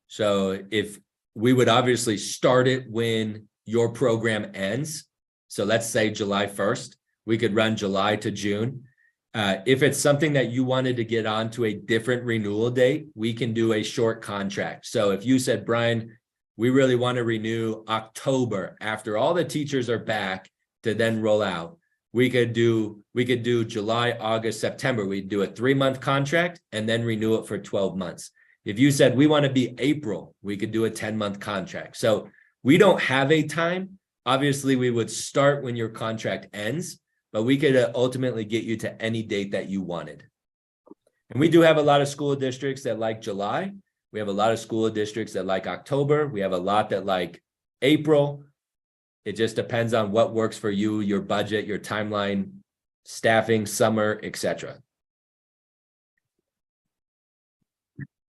So if we would obviously start it when your program ends. So let's say July 1st, we could run July to June. If it's something that you wanted to get on to a different renewal date, we can do a short contract. So if you said, Brian, we really want to renew October after all the teachers are back to then roll out, we could do July, August, September. We'd do a 3-month contract and then renew it for 12 months. If you said we want to be April, we could do a 10-month contract. So we don't have a time. Obviously, we would start when your contract ends, but we could ultimately get you to any date that you wanted. And we do have a lot of school districts that like July. We have a lot of school districts that like October. We have a lot that like April. It just depends on what works for you, your budget, your timeline, staffing, summer, etc.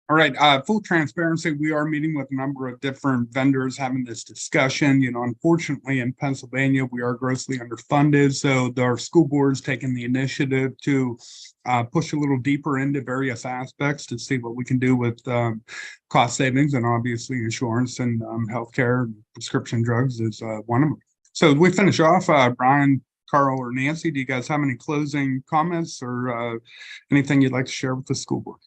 All right, full transparency, we are meeting with a number of different vendors having this discussion. You know, unfortunately in Pennsylvania, we are grossly underfunded. So our school board's taking the initiative to push a little deeper into various aspects to see what we can do with cost savings, and obviously insurance and healthcare, prescription drugs is one of them. So we finish off, Brian, Carl, or Nancy, do you guys have any closing comments or anything you'd like to share with the school board?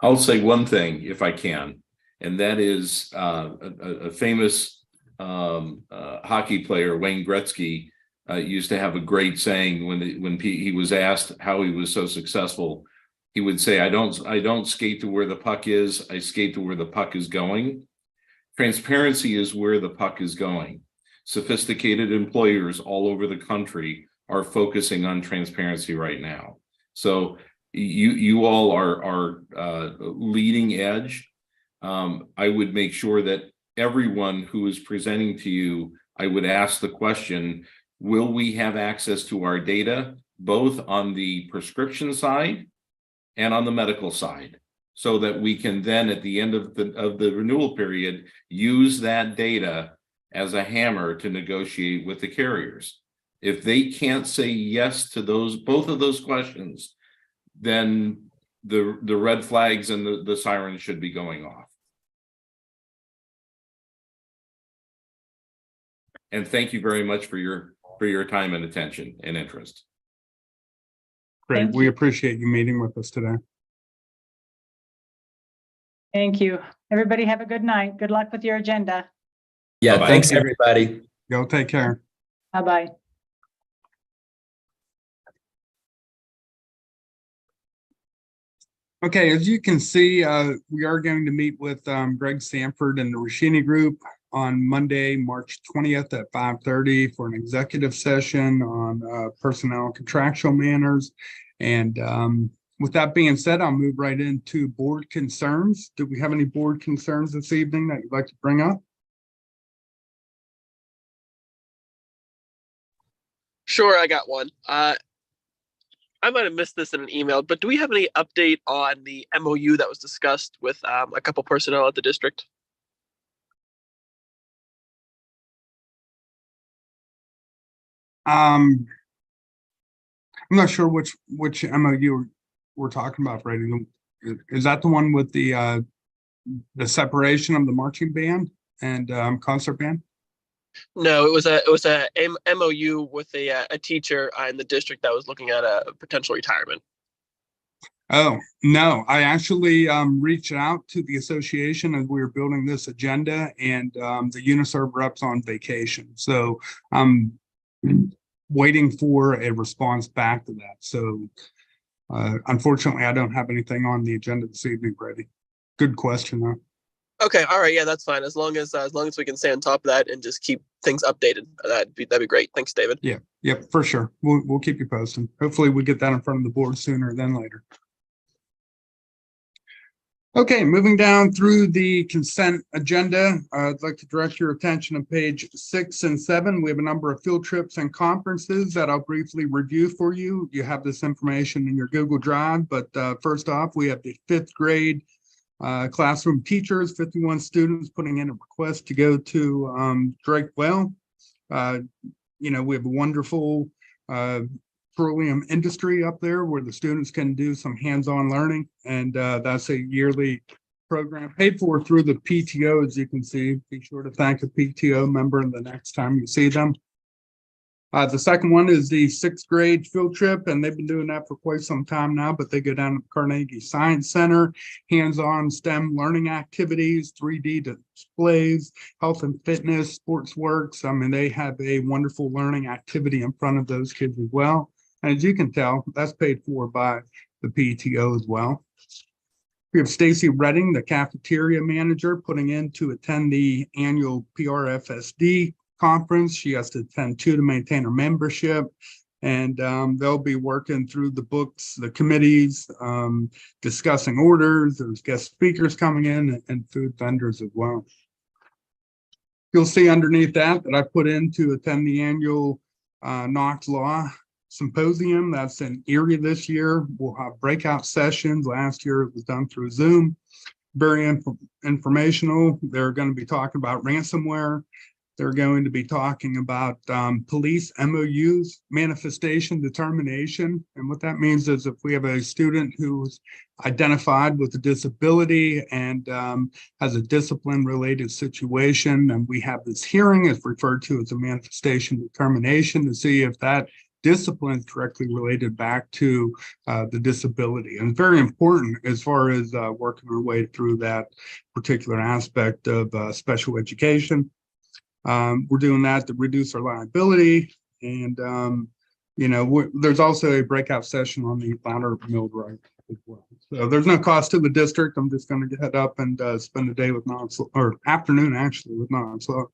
I'll say one thing if I can, and that is a famous hockey player, Wayne Gretzky, used to have a great saying when he was asked how he was so successful. He would say, I don't skate to where the puck is, I skate to where the puck is going. Transparency is where the puck is going. Sophisticated employers all over the country are focusing on transparency right now. So you all are leading edge. I would make sure that everyone who is presenting to you, I would ask the question, will we have access to our data, both on the prescription side and on the medical side, so that we can then at the end of the renewal period, use that data as a hammer to negotiate with the carriers. If they can't say yes to both of those questions, then the red flags and the sirens should be going off. And thank you very much for your time and attention and interest. Great, Thank we you. appreciate you meeting with us today. Thank you. Everybody have a good night. Good luck with your agenda. Yeah, Bye-bye. thanks everybody. Go take care. Bye-bye. Okay, as you can see, we are going to meet with Greg Sanford and the Rashini Group on Monday, March 20th at 5:30 for an executive session on personnel and contractual matters. And with that being said, I'll move right into board concerns. Do we have any board concerns this evening that you'd like to bring up? Sure, I got one. I might have missed this in an email, but do we have any update on the MOU that was discussed with a couple personnel at the district? I'm not sure which MOU we're talking about, Brady. Is that the one with the separation of the marching band and concert band? No, it was a MOU with a teacher in the district that was looking at a potential retirement. Oh, no, I actually reached out to the association as we were building this agenda, and the UNISERV rep's on vacation. So I'm waiting for a response back to that. So unfortunately, I don't have anything on the agenda this evening, Brady. Good question, though. Okay, all right, yeah, that's fine. As long as we can stay on top of that and just keep things updated, that'd be great. Thanks, David. Yeah, yep, for sure. We'll keep you posted. Hopefully, we get that in front of the board sooner than later. Okay, moving down through the consent agenda, I'd like to direct your attention to page 6 and 7. We have a number of field trips and conferences that I'll briefly review for you. You have this information in your Google Drive, but first off, we have the 5th grade classroom teachers, 51 students putting in a request to go to Drake Well. You know, we have a wonderful petroleum industry up there where the students can do some hands-on learning, and that's a yearly program paid for through the PTO. As you can see, be sure to thank a PTO member the next time you see them. The second one is the 6th grade field trip, and they've been doing that for quite some time now, but they go down to the Carnegie Science Center, hands-on STEM learning activities, 3D displays, health and fitness, sports works. I mean, they have a wonderful learning activity in front of those kids as well. And as you can tell, that's paid for by the PTO as well. We have Stacy Redding, the cafeteria manager, putting in to attend the annual PRFSD conference. She has to attend 2 to maintain her membership. And they'll be working through the books, the committees, discussing orders. There's guest speakers coming in and food vendors as well. You'll see underneath that I put in to attend the annual Knox Law Symposium. That's in Erie this year. We'll have breakout sessions. Last year it was done through Zoom. Very informational. They're going to be talking about ransomware. They're going to be talking about police MOUs, manifestation determination. And what that means is if we have a student who's identified with a disability and has a discipline related situation, and we have this hearing, is referred to as a manifestation determination, to see if that discipline is directly related back to the disability. And very important as far as working our way through that particular aspect of special education. We're doing that to reduce our liability. And, there's also a breakout session on the ladder mill right as well. So there's no cost to the district. I'm just going to head up and spend a day with or afternoon actually with Knox-Law.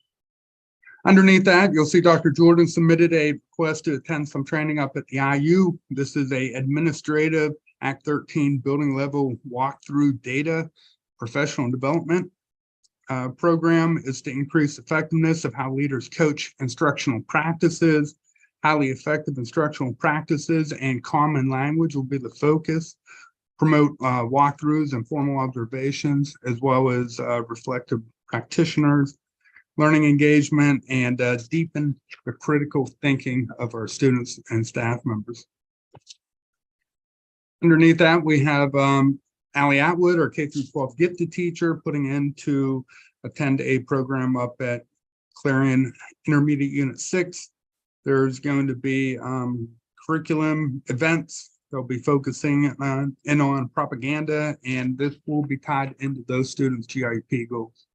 Underneath that, you'll see Dr. Jordan submitted a request to attend some training up at the IU. This is a administrative Act 13 building level walkthrough data professional development. Program is to increase effectiveness of how leaders coach instructional practices. Highly effective instructional practices and common language will be the focus. Promote walkthroughs and formal observations, as well as reflective practitioners, learning engagement, and deepen the critical thinking of our students and staff members. Underneath that, we have Allie Atwood, our K-12 gifted teacher, putting in to attend a program up at Clarion Intermediate Unit 6. There's going to be curriculum events. They'll be focusing on propaganda, and this will be tied into those students' GIP goals.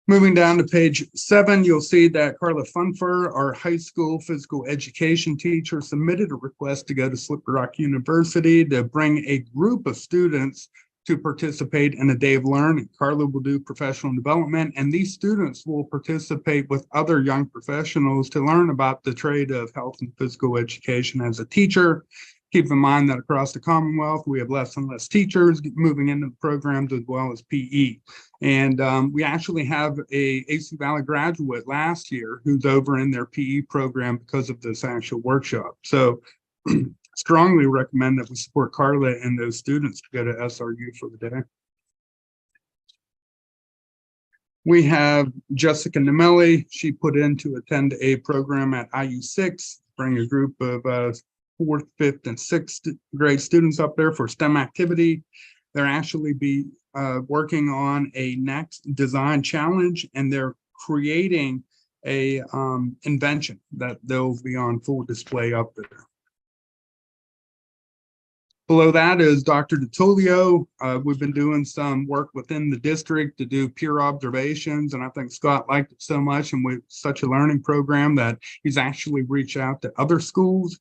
Moving down to page 7, you'll see that Carla Funfer, our high school physical education teacher, submitted a request to go to Slippery Rock University to bring a group of students to participate in a day of learning. Carla will do professional development, and these students will participate with other young professionals to learn about the trade of health and physical education as a teacher. Keep in mind that across the Commonwealth, we have less and less teachers moving into the programs as well as PE. And we actually have a AC Valley graduate last year who's over in their PE program because of this actual workshop. So strongly recommend that we support Carla and those students to go to SRU for the day. We have Jessica Nemelli. She put in to attend a program at IU6, bring a group of 4th, 5th, and 6th grade students up there for STEM activity. They're actually be working on a next design challenge, and they're creating a invention that they'll be on full display up there. Below that is Dr. DeTulio. We've been doing some work within the district to do peer observations, and I think Scott liked it so much, and with such a learning program, that he's actually reached out to other schools.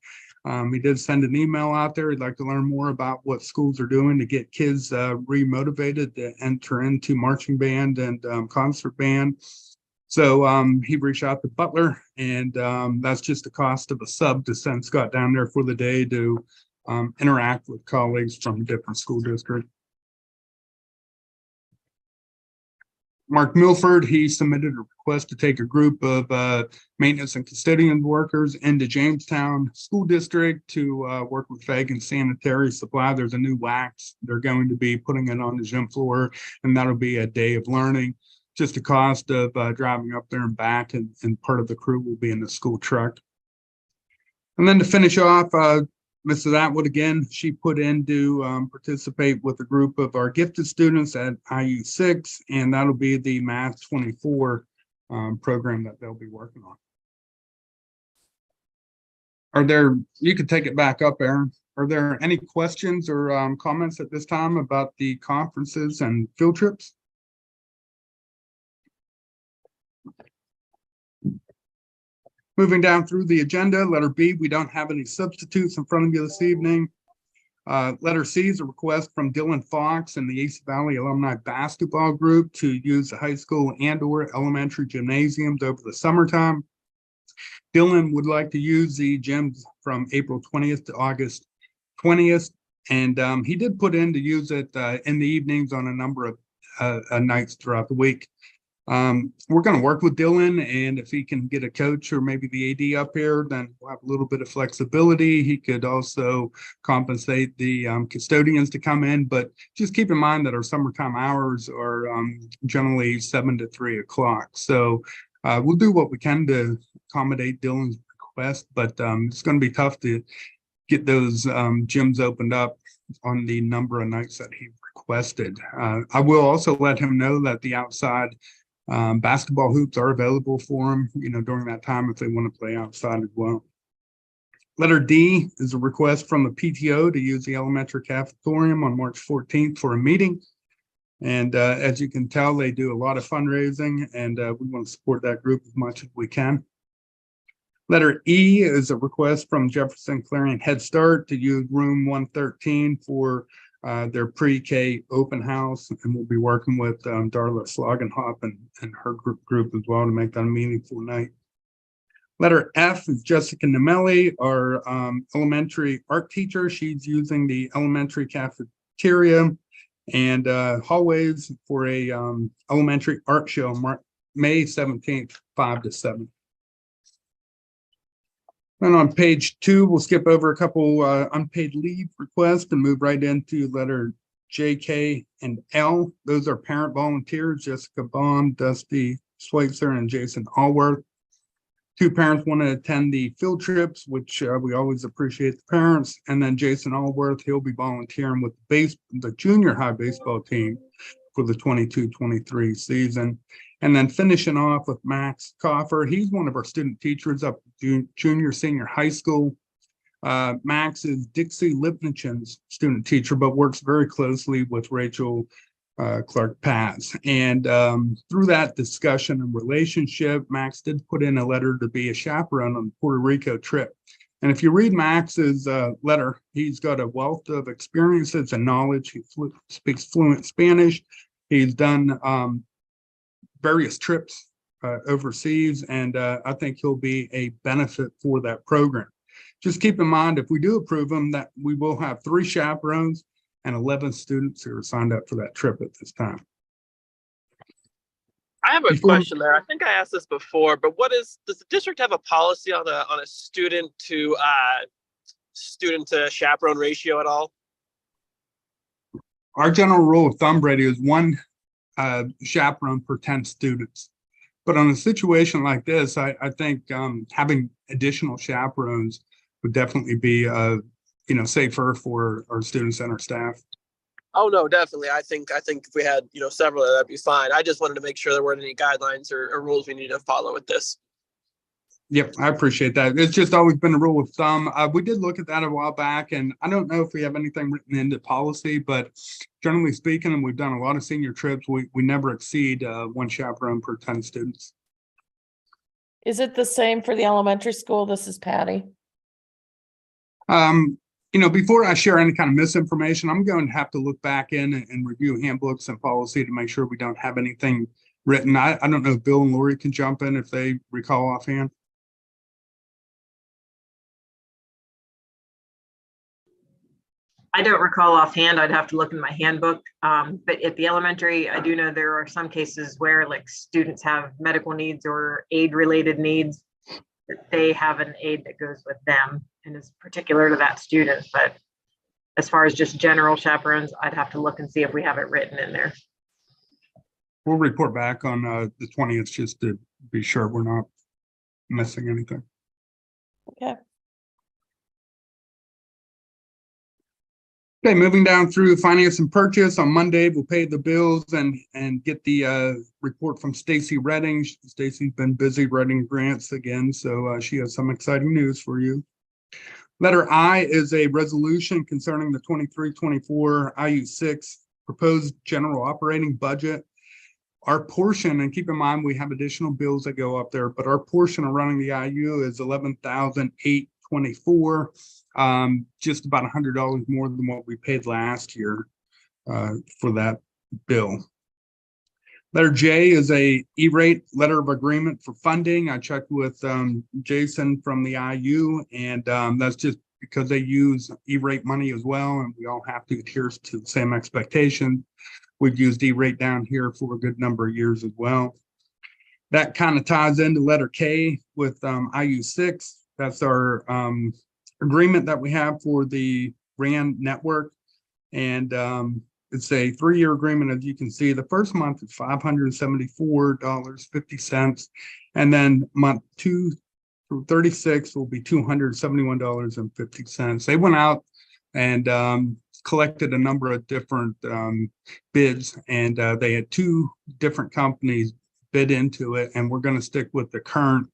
He did send an email out there. He'd like to learn more about what schools are doing to get kids re-motivated to enter into marching band and concert band. So he reached out to Butler, and that's just the cost of a sub to send Scott down there for the day to interact with colleagues from different school districts. Mark Milford, he submitted a request to take a group of maintenance and custodian workers into Jamestown School District to work with Fagan Sanitary Supply. There's a new wax. They're going to be putting it on the gym floor, and that'll be a day of learning. Just the cost of driving up there and back, and part of the crew will be in the school truck. And then to finish off, Mrs. Atwood, again, she put in to participate with a group of our gifted students at IU6, and that'll be the Math 24 program that they'll be working on. Are there, you can take it back up, Aaron. Are there any questions or comments at this time about the conferences and field trips? Moving down through the agenda, letter B, we don't have any substitutes in front of you this evening. Letter C is a request from Dylan Fox and the AC Valley Alumni Basketball Group to use the high school and/or elementary gymnasiums over the summertime. Dylan would like to use the gyms from April 20th to August 20th. And he did put in to use it in the evenings on a number of nights throughout the week. We're going to work with Dylan, and if he can get a coach or maybe the AD up here, then we'll have a little bit of flexibility. He could also compensate the custodians to come in, but just keep in mind that our summertime hours are generally 7 to 3 o'clock. So we'll do what we can to accommodate Dylan's request, but it's going to be tough to get those gyms opened up on the number of nights that he requested. I will also let him know that the outside basketball hoops are available for him, during that time if they want to play outside as well. Letter D is a request from the PTO to use the elementary cafeteria on March 14th for a meeting. And as you can tell, they do a lot of fundraising, and we want to support that group as much as we can. Letter E is a request from Jefferson Clarion Head Start to use room 113 for their pre-K open house, and we'll be working with Darla Slogenhop and her group as well to make that a meaningful night. Letter F is Jessica Nemelli, our elementary art teacher. She's using the elementary cafeteria and hallways for a elementary art show May 17th, 5 to 7. And on page 2, we'll skip over a couple unpaid leave requests and move right into letter J, K, and L. Those are parent volunteers, Jessica Baum, Dusty Schweitzer, and Jason Allworth. 2 parents want to attend the field trips, which we always appreciate the parents. And then Jason Allworth, he'll be volunteering with the junior high baseball team for the 22-23 season. And then finishing off with Max Coffer. He's one of our student teachers up junior, senior high school. Max is Dixie Lipnichen's student teacher, but works very closely with Rachel Clark Paz. And through that discussion and relationship, Max did put in a letter to be a chaperone on the Puerto Rico trip. And if you read Max's letter, he's got a wealth of experiences and knowledge. He speaks fluent Spanish. He's done various trips overseas, and I think he'll be a benefit for that program. Just keep in mind, if we do approve him, that we will have 3 chaperones and 11 students who are signed up for that trip at this time. I have a question there. I think I asked this before, but does the district have a policy on a student to chaperone ratio at all? Our general rule of thumb, Brady, is 1 chaperone per 10 students. But on a situation like this, I think having additional chaperones would definitely be safer for our students and our staff. Oh no, definitely. I think if we had several, that'd be fine. I just wanted to make sure there weren't any guidelines or rules we need to follow with this. Yep, I appreciate that. It's just always been a rule of thumb. We did look at that a while back, and I don't know if we have anything written into policy, but generally speaking, and we've done a lot of senior trips, we never exceed 1 chaperone per 10 students. Is it the same for the elementary school? This is Patty. Before I share any kind of misinformation, I'm going to have to look back in and review handbooks and policy to make sure we don't have anything written. I don't know if Bill and Lori can jump in if they recall offhand. I don't recall offhand. I'd have to look in my handbook. But at the elementary, I do know there are some cases where students have medical needs or aid-related needs, that they have an aid that goes with them and is particular to that student. But as far as just general chaperones, I'd have to look and see if we have it written in there. We'll report back on the 20th just to be sure we're not missing anything. Okay. Okay, moving down through finance and purchase. On Monday, we'll pay the bills and get the report from Stacy Redding. Stacy's been busy writing grants again, so she has some exciting news for you. Letter I is a resolution concerning the 23-24 IU6 proposed general operating budget. Our portion, and keep in mind we have additional bills that go up there, but our portion of running the IU is $11,812. 24, just about $100 more than what we paid last year for that bill. Letter J is a E-rate letter of agreement for funding. I checked with Jason from the IU, and that's just because they use E-rate money as well, and we all have to adhere to the same expectations. We've used E-rate down here for a good number of years as well. That kind of ties into letter K with IU6. That's our agreement that we have for the RAN network. And it's a 3-year agreement. As you can see, the first month is $574.50. And then month 2 through 36 will be $271.50. They went out and collected a number of different bids, and they had 2 different companies bid into it, and we're going to stick with the current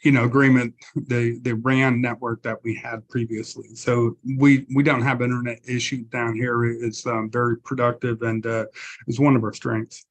agreement, the RAN network that we had previously. So we don't have internet issues down here. It's very productive and is one of our strengths.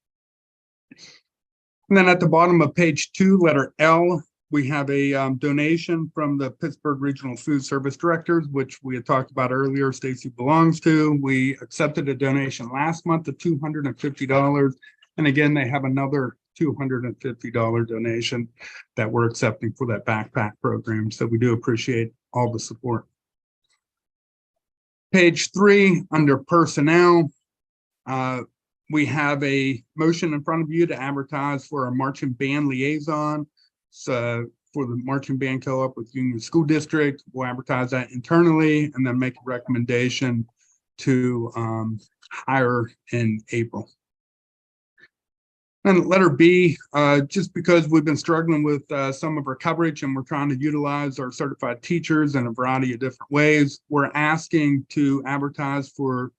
And then at the bottom of page 2, letter L, we have a donation from the Pittsburgh Regional Food Service Directors, which we had talked about earlier. Stacy belongs to. We accepted a donation last month of $250, and again they have another $250 donation that we're accepting for that backpack program. So we do appreciate all the support. Page 3, under personnel, we have a motion in front of you to advertise for a marching band liaison. So for the marching band co-op with Union School District, we'll advertise that internally and then make a recommendation to hire in April. And letter B, just because we've been struggling with some of our coverage and we're trying to utilize our certified teachers in a variety of different ways, we're asking to advertise for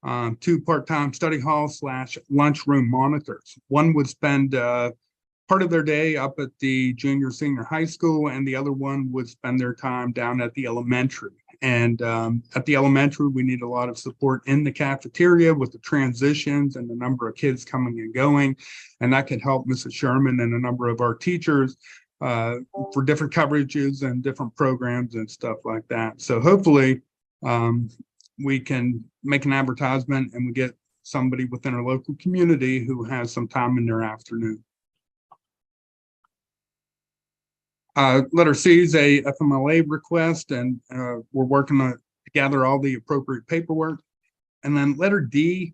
2 part-time study hall / lunchroom monitors. One would spend part of their day up at the junior senior high school, and the other one would spend their time down at the elementary. And at the elementary, we need a lot of support in the cafeteria with the transitions and the number of kids coming and going. And that could help Mrs. Sherman and a number of our teachers for different coverages and different programs and stuff like that. So hopefully we can make an advertisement and we get somebody within our local community who has some time in their afternoon. Letter C is a FMLA request, and we're working to gather all the appropriate paperwork. And then letter D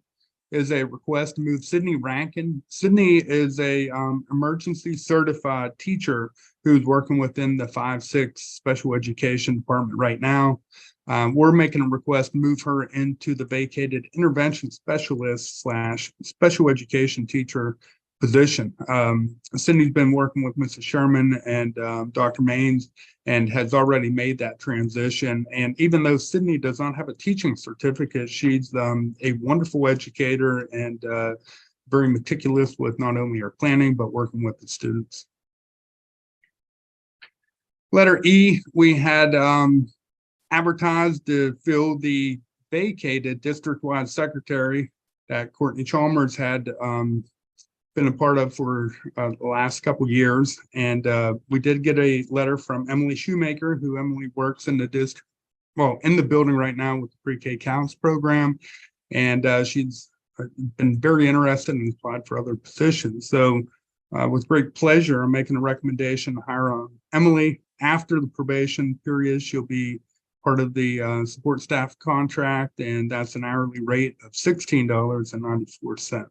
is a request to move Sydney Rankin. Sydney is a emergency certified teacher who's working within the 5-6 special education department right now. We're making a request to move her into the vacated intervention specialist / special education teacher position. Sydney's been working with Mrs. Sherman and Dr. Maines and has already made that transition. And even though Sydney does not have a teaching certificate, she's a wonderful educator and very meticulous with not only her planning, but working with the students. Letter E, we had advertised to fill the vacated district-wide secretary that Courtney Chalmers had been a part of for the last couple years. And we did get a letter from Emily Shoemaker, who Emily works in the district, well, in the building right now with the pre-K counts program. And she's been very interested and applied for other positions. So with great pleasure, I'm making a recommendation to hire Emily. After the probation period, she'll be part of the support staff contract, and that's an hourly rate of $16.94.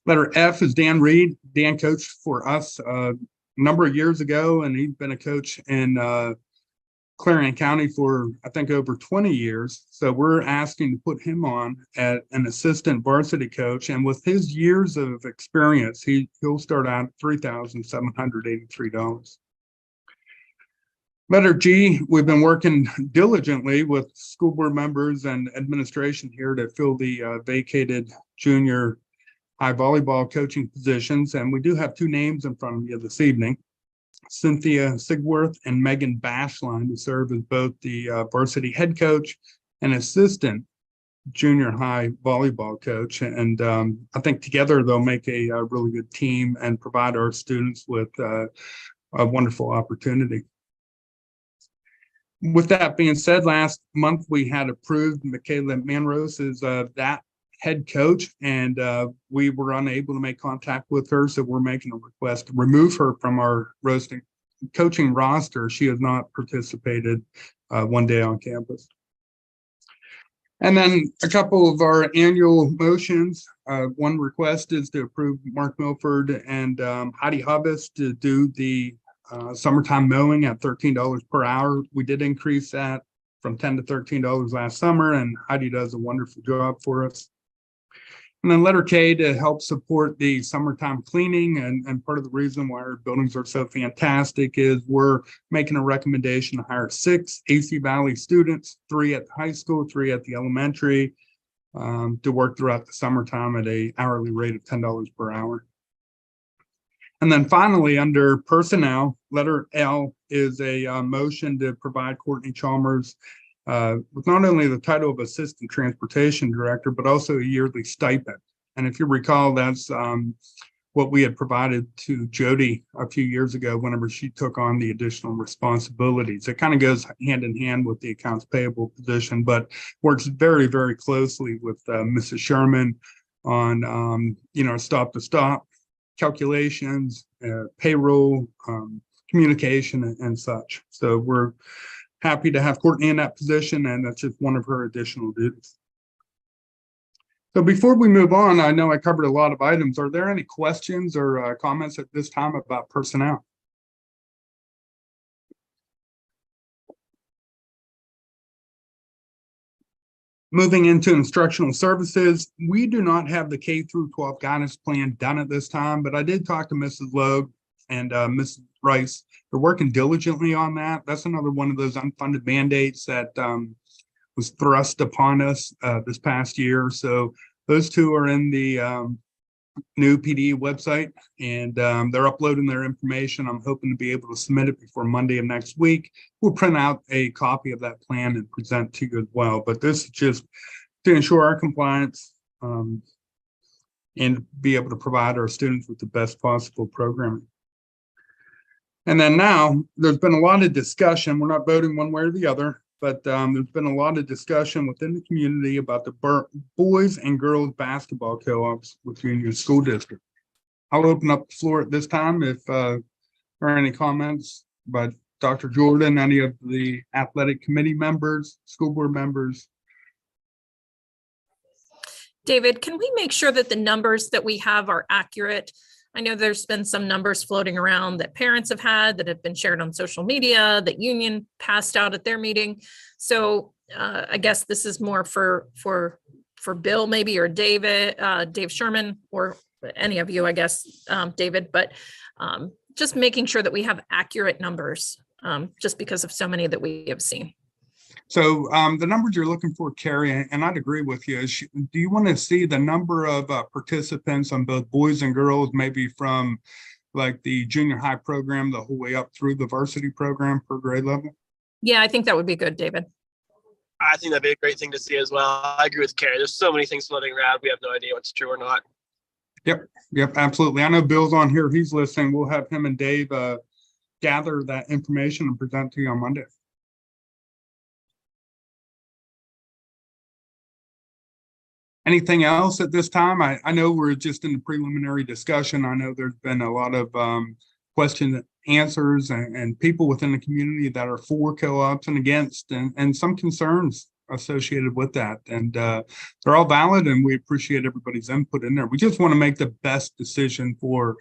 Letter F is Dan Reed. Dan coached for us a number of years ago, and he's been a coach in Clarion County for, I think, over 20 years. So we're asking to put him on as an assistant varsity coach. And with his years of experience, he'll start out at $3,783. Letter G, we've been working diligently with school board members and administration here to fill the vacated junior high volleyball coaching positions. And we do have 2 names in front of you this evening, Cynthia Sigworth and Megan Bashline, to serve as both the varsity head coach and assistant junior high volleyball coach. And I think together they'll make a really good team and provide our students with a wonderful opportunity. With that being said, last month we had approved Michaela Manrose as that head coach, and we were unable to make contact with her, so we're making a request to remove her from our coaching roster. She has not participated one day on campus. And then a couple of our annual motions. One request is to approve Mark Milford and Heidi Hubbis to do the summertime mowing at $13 per hour. We did increase that from $10 to $13 last summer, and Heidi does a wonderful job for us. And then letter K to help support the summertime cleaning. And part of the reason why our buildings are so fantastic is we're making a recommendation to hire 6 AC Valley students, 3 at the high school, 3 at the elementary, to work throughout the summertime at an hourly rate of $10 per hour. And then finally, under personnel, letter L is a motion to provide Courtney Chalmers with not only the title of Assistant Transportation Director, but also a yearly stipend. And if you recall, that's what we had provided to Jody a few years ago whenever she took on the additional responsibilities. It kind of goes hand in hand with the accounts payable position, but works very, very closely with Mrs. Sherman on, stop-to-stop calculations, payroll, communication, and such. So we're happy to have Courtney in that position, and that's just one of her additional duties. So before we move on, I know I covered a lot of items. Are there any questions or comments at this time about personnel? Moving into instructional services, we do not have the K through 12 guidance plan done at this time, but I did talk to Mrs. Logue and Mrs. Rice. They're working diligently on that. That's another one of those unfunded mandates that was thrust upon us this past year. So those two are in the new PD website, and they're uploading their information. I'm hoping to be able to submit it before Monday of next week. We'll print out a copy of that plan and present to you as well. But this is just to ensure our compliance and be able to provide our students with the best possible programming. And then now there's been a lot of discussion. We're not voting one way or the other, but there's been a lot of discussion within the community about the boys and girls basketball co-ops with Union School District. I'll open up the floor at this time if there are any comments by Dr. Jordan, any of the athletic committee members, school board members. David, can we make sure that the numbers that we have are accurate? I know there's been some numbers floating around that parents have had that have been shared on social media that Union passed out at their meeting. So I guess this is more for Bill maybe, or David, Dave Sherman, or any of you, I guess, David, but just making sure that we have accurate numbers just because of so many that we have seen. So the numbers you're looking for, Carrie, and I'd agree with you. Do you want to see the number of participants on both boys and girls, maybe from like the junior high program the whole way up through the varsity program per grade level? Yeah, I think that would be good, David. I think that'd be a great thing to see as well. I agree with Carrie. There's so many things floating around. We have no idea what's true or not. Yep, absolutely. I know Bill's on here. He's listening. We'll have him and Dave gather that information and present to you on Monday. Anything else at this time? I know we're just in the preliminary discussion. I know there's been a lot of question and answers and people within the community that are for co-ops and against, and some concerns associated with that. And they're all valid, and we appreciate everybody's input in there. We just want to make the best decision for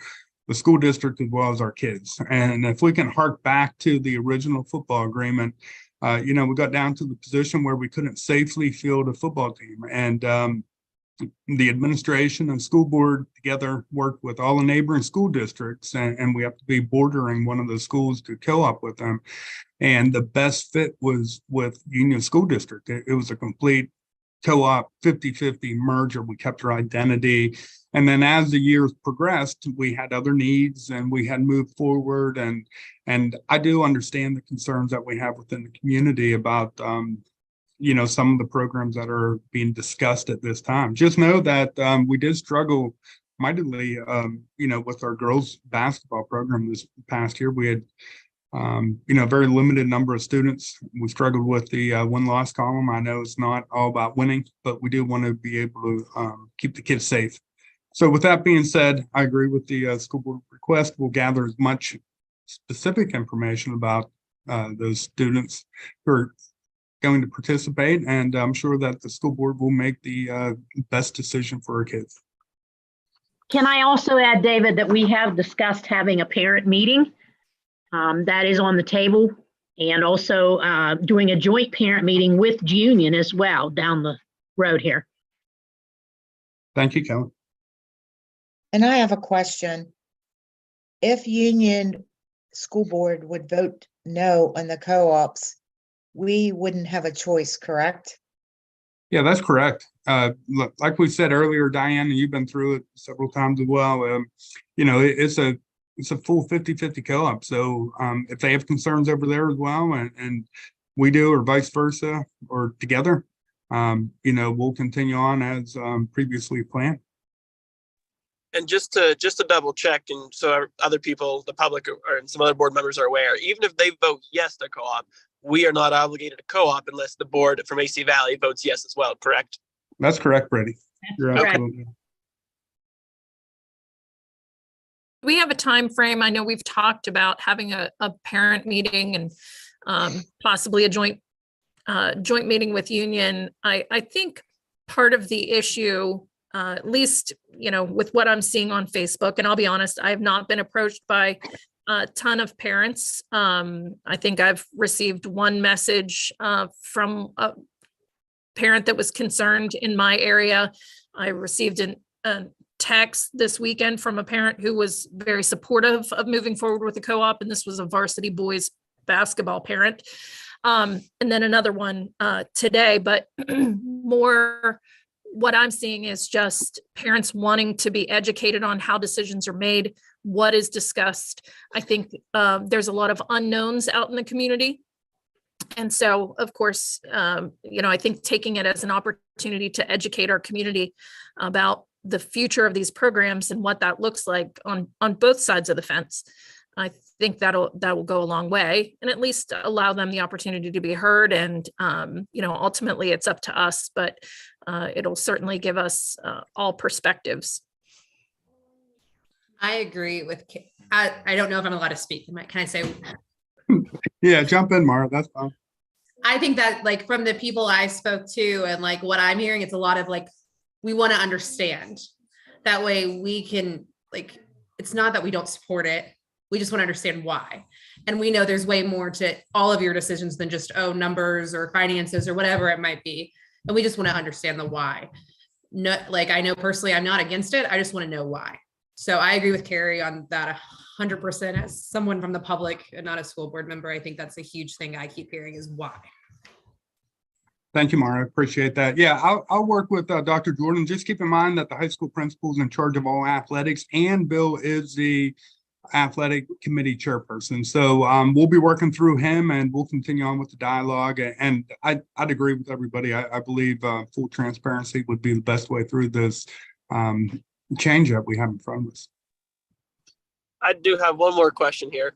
the school district as well as our kids. And if we can hark back to the original football agreement, we got down to the position where we couldn't safely field a football team. And the administration and school board together worked with all the neighboring school districts, and we have to be bordering one of the schools to co-op with them. And the best fit was with Union School District. It was a complete co-op 50-50 merger. We kept our identity. And then as the years progressed, we had other needs and we had moved forward. And I do understand the concerns that we have within the community about some of the programs that are being discussed at this time. Just know that we did struggle mightily, with our girls basketball program this past year. We had, a very limited number of students. We struggled with the win-loss column. I know it's not all about winning, but we do want to be able to keep the kids safe. So with that being said, I agree with the school board request. We'll gather as much specific information about those students who are going to participate, and I'm sure that the school board will make the best decision for our kids. Can I also add, David, that we have discussed having a parent meeting that is on the table, and also doing a joint parent meeting with Union as well down the road here. Thank you, Kelly. And I have a question. If Union School Board would vote no on the co-ops, we wouldn't have a choice, correct? Yeah, that's correct. Look, like we said earlier, Diane, and you've been through it several times as well. It's a full 50-50 co-op. So if they have concerns over there as well, and we do, or vice versa, or together, we'll continue on as previously planned. And just to double check, and so other people, the public, and some other board members are aware, even if they vote yes to co-op, we are not obligated to co-op unless the board from AC Valley votes yes as well, correct? That's correct, Brady. You're correct. absolutely. We have a time frame. I know we've talked about having a parent meeting and possibly a joint meeting with Union. I think part of the issue, at least, with what I'm seeing on Facebook, and I'll be honest, I have not been approached by a ton of parents. I think I've received one message from a parent that was concerned in my area. I received a text this weekend from a parent who was very supportive of moving forward with the co-op, and this was a varsity boys basketball parent. And then another one today, but more what I'm seeing is just parents wanting to be educated on how decisions are made, what is discussed. I think there's a lot of unknowns out in the community. And so, of course, I think taking it as an opportunity to educate our community about the future of these programs and what that looks like on both sides of the fence, I think that will go a long way, and at least allow them the opportunity to be heard. And ultimately it's up to us, but it'll certainly give us all perspectives. I agree with, I don't know if I'm allowed to speak. Can I say? Yeah, jump in, Mara. That's fine. I think that from the people I spoke to and what I'm hearing, it's a lot of we want to understand. That way we can, it's not that we don't support it. We just want to understand why. And we know there's way more to all of your decisions than just, numbers or finances or whatever it might be. And we just want to understand the why. No, I know personally, I'm not against it. I just want to know why. So I agree with Carrie on that 100%. As someone from the public and not a school board member, I think that's a huge thing I keep hearing is why. Thank you, Mara. I appreciate that. Yeah, I'll work with Dr. Jordan. Just keep in mind that the high school principal is in charge of all athletics, and Bill is the athletic committee chairperson. So we'll be working through him, and we'll continue on with the dialogue. And I'd agree with everybody. I believe full transparency would be the best way through this change that we have in front of us. I do have one more question here.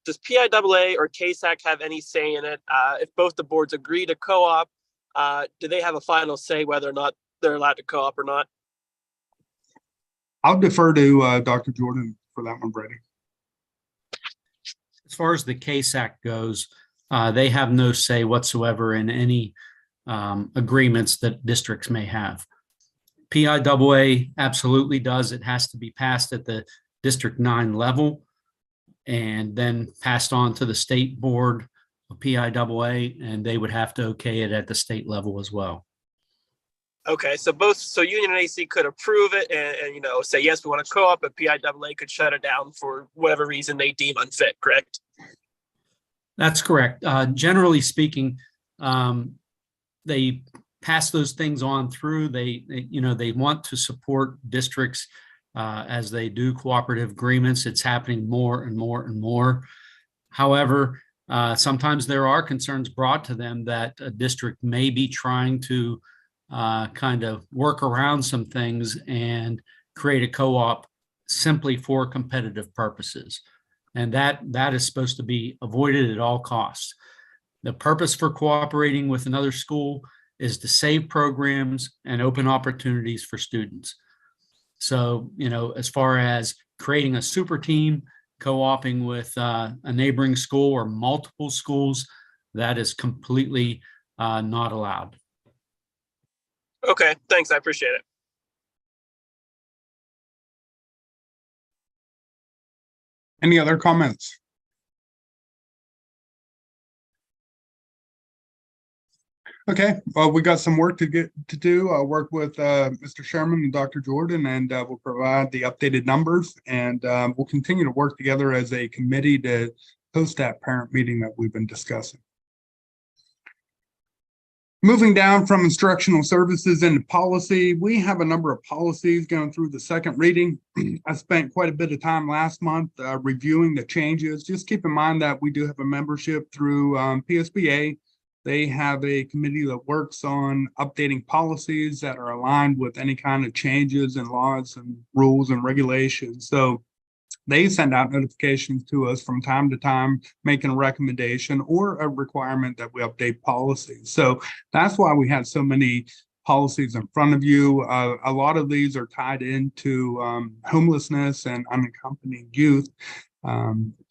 Does PIAA or KSAC have any say in it? If both the boards agree to co-op, do they have a final say whether or not they're allowed to co-op or not? I'll defer to Dr. Jordan for that one, Brady. As far as the KSAC goes, they have no say whatsoever in any agreements that districts may have. PIAA absolutely does. It has to be passed at the District 9 level and then passed on to the state board of PIAA, and they would have to okay it at the state level as well. Okay, so Union and AC could approve it and say, yes, we want to co-op, but PIAA could shut it down for whatever reason they deem unfit, correct? That's correct. Generally speaking, they pass those things on through. They want to support districts as they do cooperative agreements. It's happening more and more and more. However, sometimes there are concerns brought to them that a district may be trying to kind of work around some things and create a co-op simply for competitive purposes. And that is supposed to be avoided at all costs. The purpose for cooperating with another school is to save programs and open opportunities for students. So, as far as creating a super team, co-oping with a neighboring school or multiple schools, that is completely not allowed. Okay, thanks. I appreciate it. Any other comments? Okay, well, we got some work to do. I'll work with Mr. Sherman and Dr. Jordan, and we'll provide the updated numbers, and we'll continue to work together as a committee to host that parent meeting that we've been discussing. Moving down from instructional services into policy, we have a number of policies going through the second reading. I spent quite a bit of time last month reviewing the changes. Just keep in mind that we do have a membership through PSBA. They have a committee that works on updating policies that are aligned with any kind of changes in laws and rules and regulations. So they send out notifications to us from time to time, making a recommendation or a requirement that we update policies. So that's why we had so many policies in front of you. A lot of these are tied into homelessness and unaccompanied youth.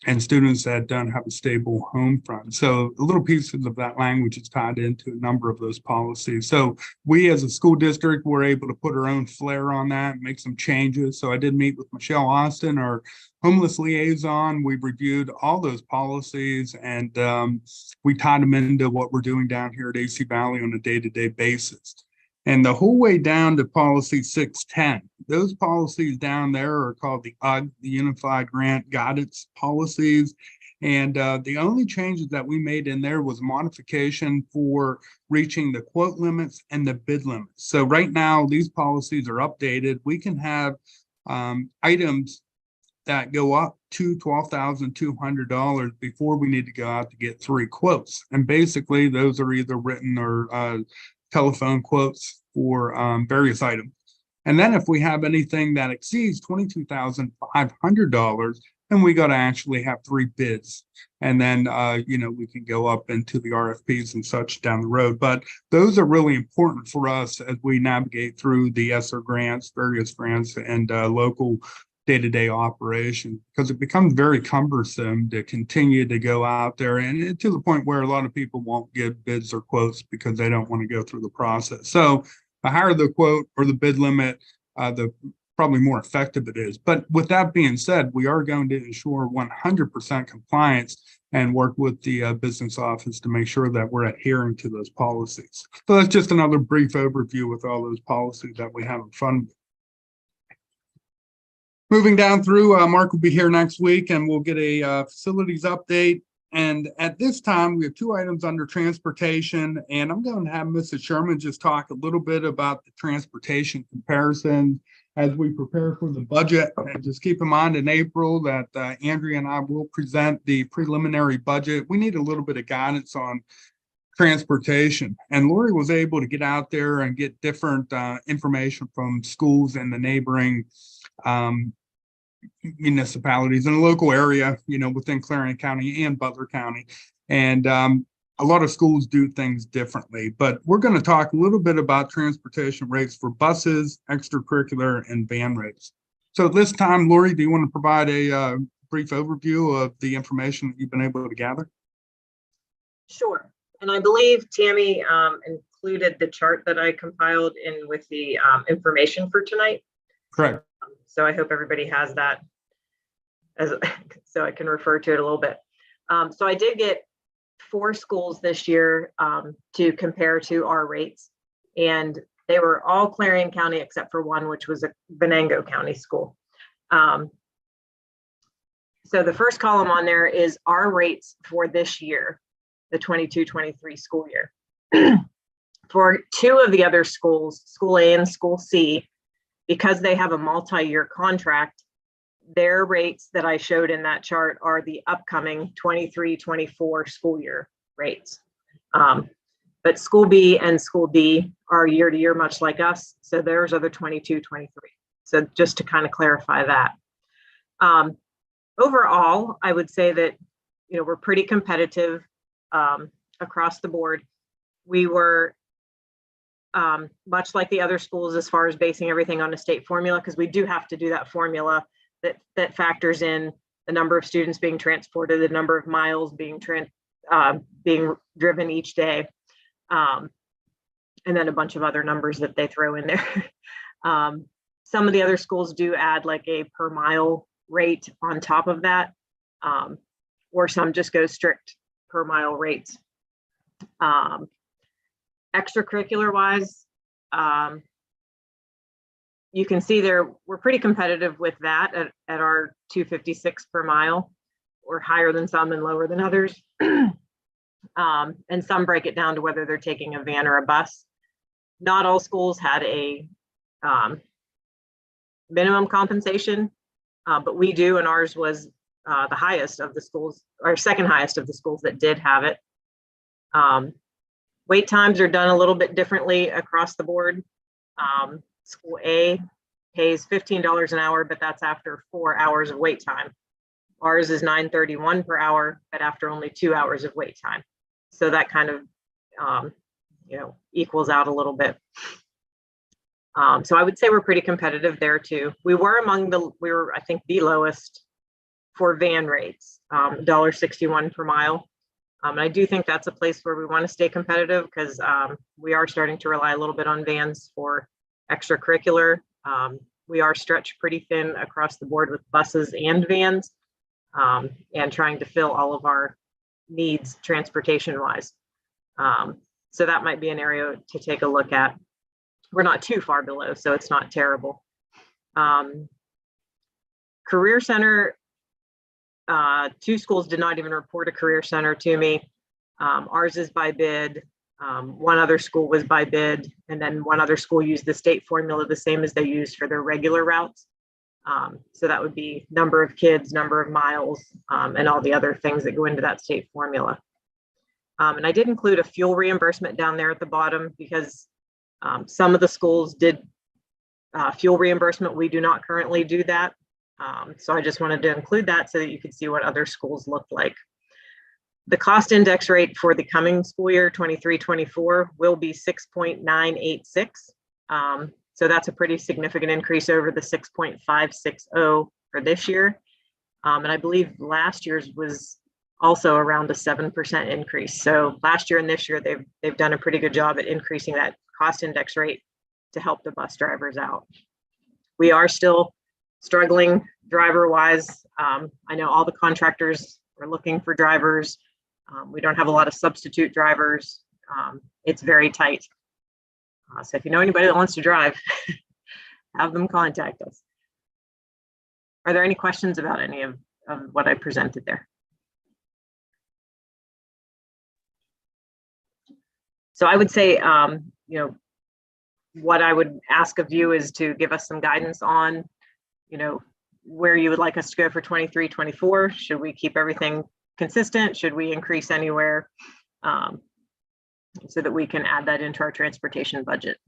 And students that don't have a stable home front. So little pieces of that language is tied into a number of those policies. So we as a school district were able to put our own flair on that and make some changes. So I did meet with Michelle Austin, our homeless liaison. We reviewed all those policies and we tied them into what we're doing down here at AC Valley on a day-to-day basis. And the whole way down to policy 610, those policies down there are called the UGG, the Unified Grant Guidance Policies. And the only changes that we made in there was modification for reaching the quote limits and the bid limits. So right now, these policies are updated. We can have items that go up to $12,200 before we need to go out to get 3 quotes. And basically, those are either written or telephone quotes for various items. And then if we have anything that exceeds $22,500, then we got to actually have 3 bids. And then, we can go up into the RFPs and such down the road. But those are really important for us as we navigate through the ESSER grants, various grants, and local day-to-day operation, because it becomes very cumbersome to continue to go out there and to the point where a lot of people won't give bids or quotes because they don't want to go through the process. So the higher the quote or the bid limit, the probably more effective it is. But with that being said, we are going to ensure 100% compliance and work with the business office to make sure that we're adhering to those policies. So that's just another brief overview with all those policies that we have in front of us. Moving down through, Mark will be here next week and we'll get a facilities update. And at this time, we have 2 items under transportation, and I'm going to have Mrs. Sherman just talk a little bit about the transportation comparison as we prepare for the budget. And just keep in mind in April that Andrea and I will present the preliminary budget. We need a little bit of guidance on transportation. And Lori was able to get out there and get different information from schools in the neighboring municipalities in the local area, within Clarion County and Butler County. And a lot of schools do things differently, but we're going to talk a little bit about transportation rates for buses, extracurricular, and van rates. So at this time, Lori, do you want to provide a brief overview of the information that you've been able to gather? Sure. And I believe Tammy included the chart that I compiled in with the information for tonight. Correct. So I hope everybody has that so I can refer to it a little bit. So I did get 4 schools this year to compare to our rates, and they were all Clarion County except for one, which was a Venango County school. So the first column on there is our rates for this year, the 22-23 school year. For 2 of the other schools, School A and School C, because they have a multi-year contract, their rates that I showed in that chart are the upcoming 23-24 school year rates. But But school B and school D are year to year, much like us. So theirs are the 22, 23. So just to kind of clarify that. Overall, I would say that, we're pretty competitive across the board. We were much like the other schools as far as basing everything on a state formula, because we do have to do that formula that factors in the number of students being transported, the number of miles being driven each day, and then a bunch of other numbers that they throw in there. Some of the other schools do add like a per mile rate on top of that, or some just go strict per mile rates. Extracurricular wise, you can see there we're pretty competitive with that at our 256 per mile. We're higher than some and lower than others. And some break it down to whether they're taking a van or a bus. Not all schools had a minimum compensation, but we do, and ours was the highest of the schools, or second highest of the schools that did have it. Wait times are done a little bit differently across the board. School A pays $15 an hour, but that's after 4 hours of wait time. Ours is $9.31 per hour, but after only 2 hours of wait time. So that kind of, equals out a little bit. So I would say we're pretty competitive there too. We were I think the lowest for van rates, $1.61 per mile. And I do think that's a place where we want to stay competitive, because we are starting to rely a little bit on vans for extracurricular. We are stretched pretty thin across the board with buses and vans, and trying to fill all of our needs transportation wise. So that might be an area to take a look at. We're not too far below, so it's not terrible. Career Center, 2 schools did not even report a Career Center to me. Ours is by bid. One other school was by bid, and then one other school used the state formula the same as they used for their regular routes. So that would be number of kids, number of miles, and all the other things that go into that state formula. And I did include a fuel reimbursement down there at the bottom, because some of the schools did fuel reimbursement. We do not currently do that. So I just wanted to include that so that you could see what other schools look like. The cost index rate for the coming school year, 23-24, will be 6.986. So that's a pretty significant increase over the 6.560 for this year. And I believe last year's was also around a 7% increase. So last year and this year, they've done a pretty good job at increasing that cost index rate to help the bus drivers out. We are still struggling driver wise. I know all the contractors are looking for drivers. We don't have a lot of substitute drivers. It's very tight. So if you know anybody that wants to drive, have them contact us. Are there any questions about any of what I presented there? So I would say, what I would ask of you is to give us some guidance on, where you would like us to go for 23-24. Should we keep everything consistent? Should we increase anywhere? So that we can add that into our transportation budget.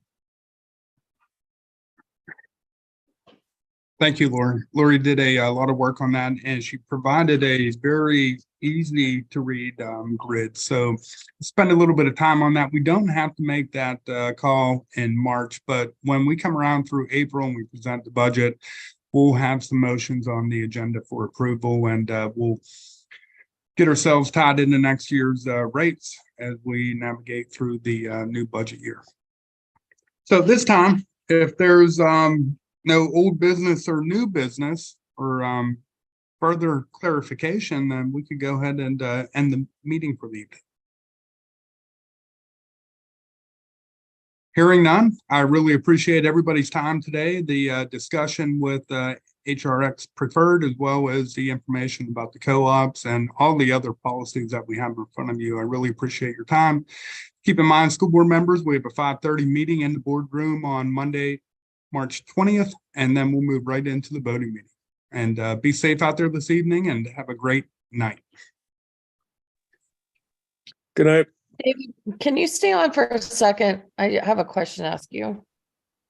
Thank you, Lori. Lori did a lot of work on that, and she provided a very easy to read grid. So spend a little bit of time on that. We don't have to make that call in March, but when we come around through April and we present the budget, we'll have some motions on the agenda for approval, and we'll get ourselves tied into next year's rates as we navigate through the new budget year. So this time, if there's no old business or new business or further clarification, then we could go ahead and end the meeting for the evening. Hearing none, I really appreciate everybody's time today, the discussion with HRX Preferred, as well as the information about the co-ops and all the other policies that we have in front of you. I really appreciate your time. Keep in mind, school board members, we have a 5:30 meeting in the boardroom on Monday, March 20th, and then we'll move right into the voting meeting. And be safe out there this evening and have a great night. Good night. David, can you stay on for a second? I have a question to ask you.